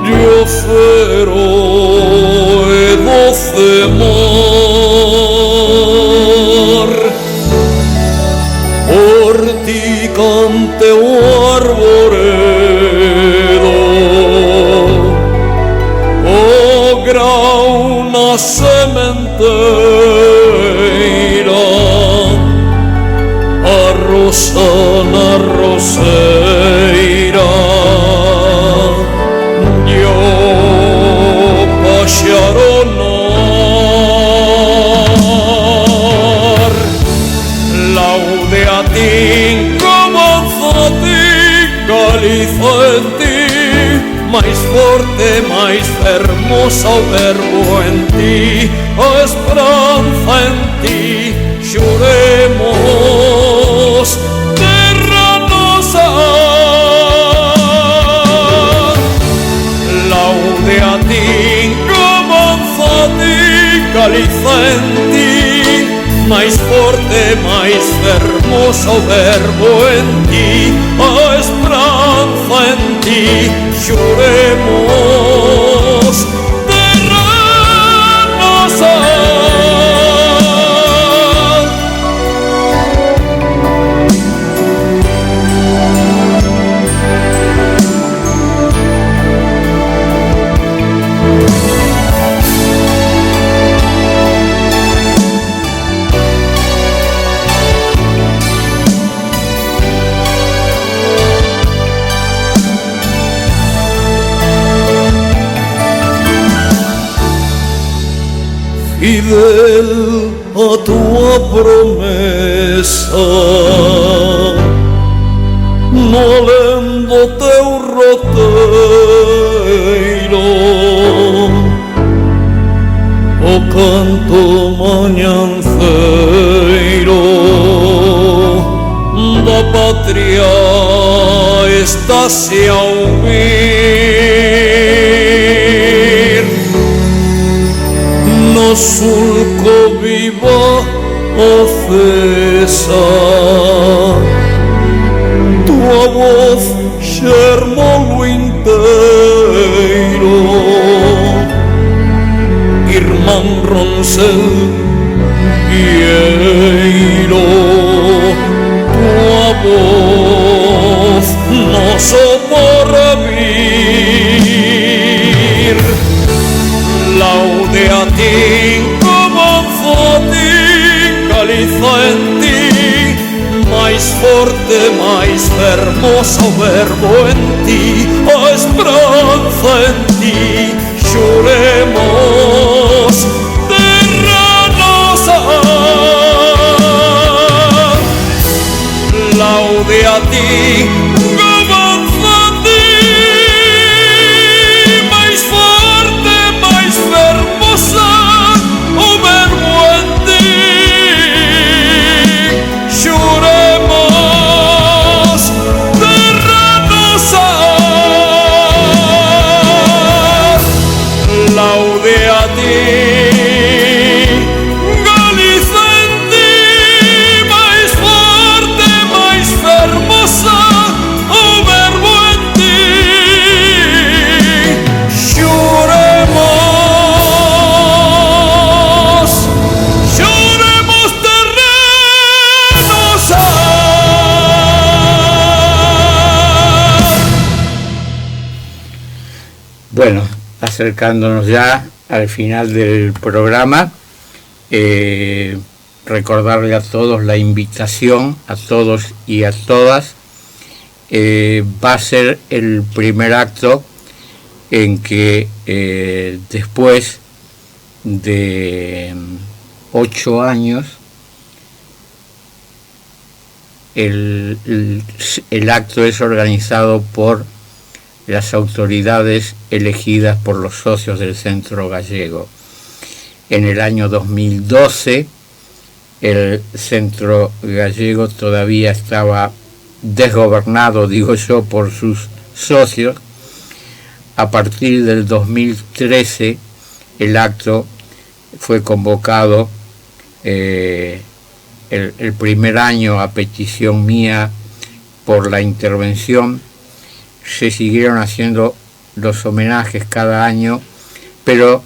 yo fero e doce mar, por ti cante o arboredo, o grau na sementeira, a rosa na roseira, yo paxaronar, laude a ti, Galiza en ti, máis forte, máis fermosa o verbo en ti, a esperanza en ti, xuremos, terra nosa. Laude a ti, comanza a ti, Galiza en ti, máis forte, máis fermosa o verbo en ti, a esperanza en ti, xuremos, terra nosa. fidel a tua promesa, molendo teu roteiro, o canto mañanceiro da patria estáse a ouvir. No sulco viva ofesa, tua voz xermolo inteiro. Irmán Roncel Vieiro, tua voz noso porvir. Laude a ti, como fotin calizenti, máis forte, máis fermoso verbo en ti, a esperanza en ti, xuremos terra nosa. Laude a ti, como fotin, máis forte, máis fermosa, o verbo en ti, xuremos terra nosa. Laude a ti, Galicia en ti, máis forte, máis fermosa, o verbo en ti, xuremos terra nosa. Bueno, acercándonos ya al final del programa, recordarle a todos la invitación, a todos y a todas. Va a ser el primer acto en que después de 8 años el acto es organizado por las autoridades elegidas por los socios del Centro Gallego. En el año 2012 el Centro Gallego todavía estaba desgobernado, digo yo, por sus socios. A partir del 2013 el acto fue convocado el primer año a petición mía por la intervención. Se siguieron haciendo los homenajes cada año, pero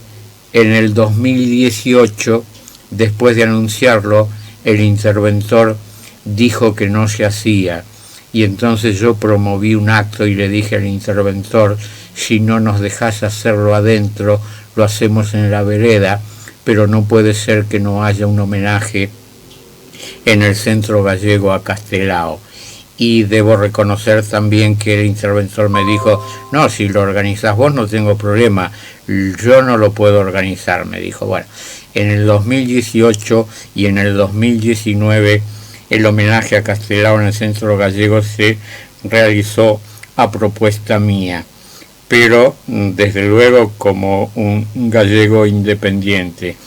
en el 2018, después de anunciarlo, el interventor dijo que no se hacía, y entonces yo promoví un acto y le dije al interventor: si no nos dejas hacerlo adentro, lo hacemos en la vereda, pero no puede ser que no haya un homenaje en el Centro Gallego a Castelao. Y debo reconocer también que el interventor me dijo: no, si lo organizás vos no tengo problema, yo no lo puedo organizar, me dijo. Bueno, en el 2018 y en el 2019 el homenaje a Castelao en el Centro Gallego se realizó a propuesta mía, pero desde luego como un gallego independiente,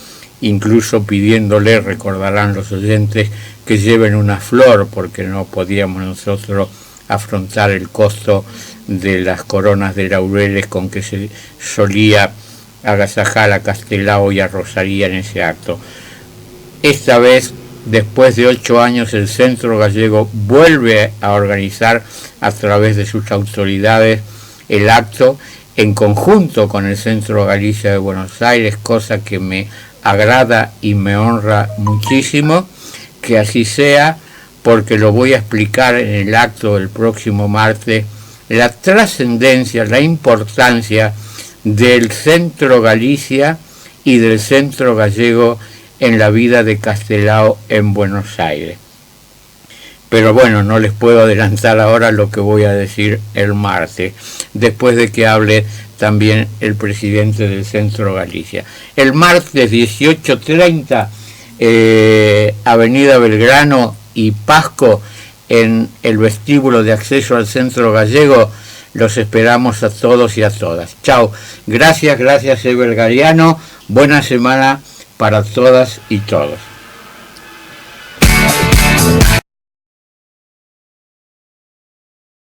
incluso pidiéndole, recordarán los oyentes, que lleven una flor, porque no podíamos nosotros afrontar el costo de las coronas de laureles con que se solía agasajar a Castelao y a Rosalía en ese acto. Esta vez, después de 8 años, el Centro Gallego vuelve a organizar a través de sus autoridades el acto en conjunto con el Centro Galicia de Buenos Aires, cosa que me agrada y me honra muchísimo. Que así sea, porque lo voy a explicar en el acto del próximo martes, la trascendencia, la importancia del Centro Galicia y del Centro Gallego en la vida de Castelao en Buenos Aires. Pero bueno, no les puedo adelantar ahora lo que voy a decir el martes, después de que hable también el presidente del Centro Galicia. El martes 18:30, Avenida Belgrano y Pasco, en el vestíbulo de acceso al Centro Gallego. Los esperamos a todos y a todas. Chao. Gracias, Eber Gariano. Buena semana para todas y todos.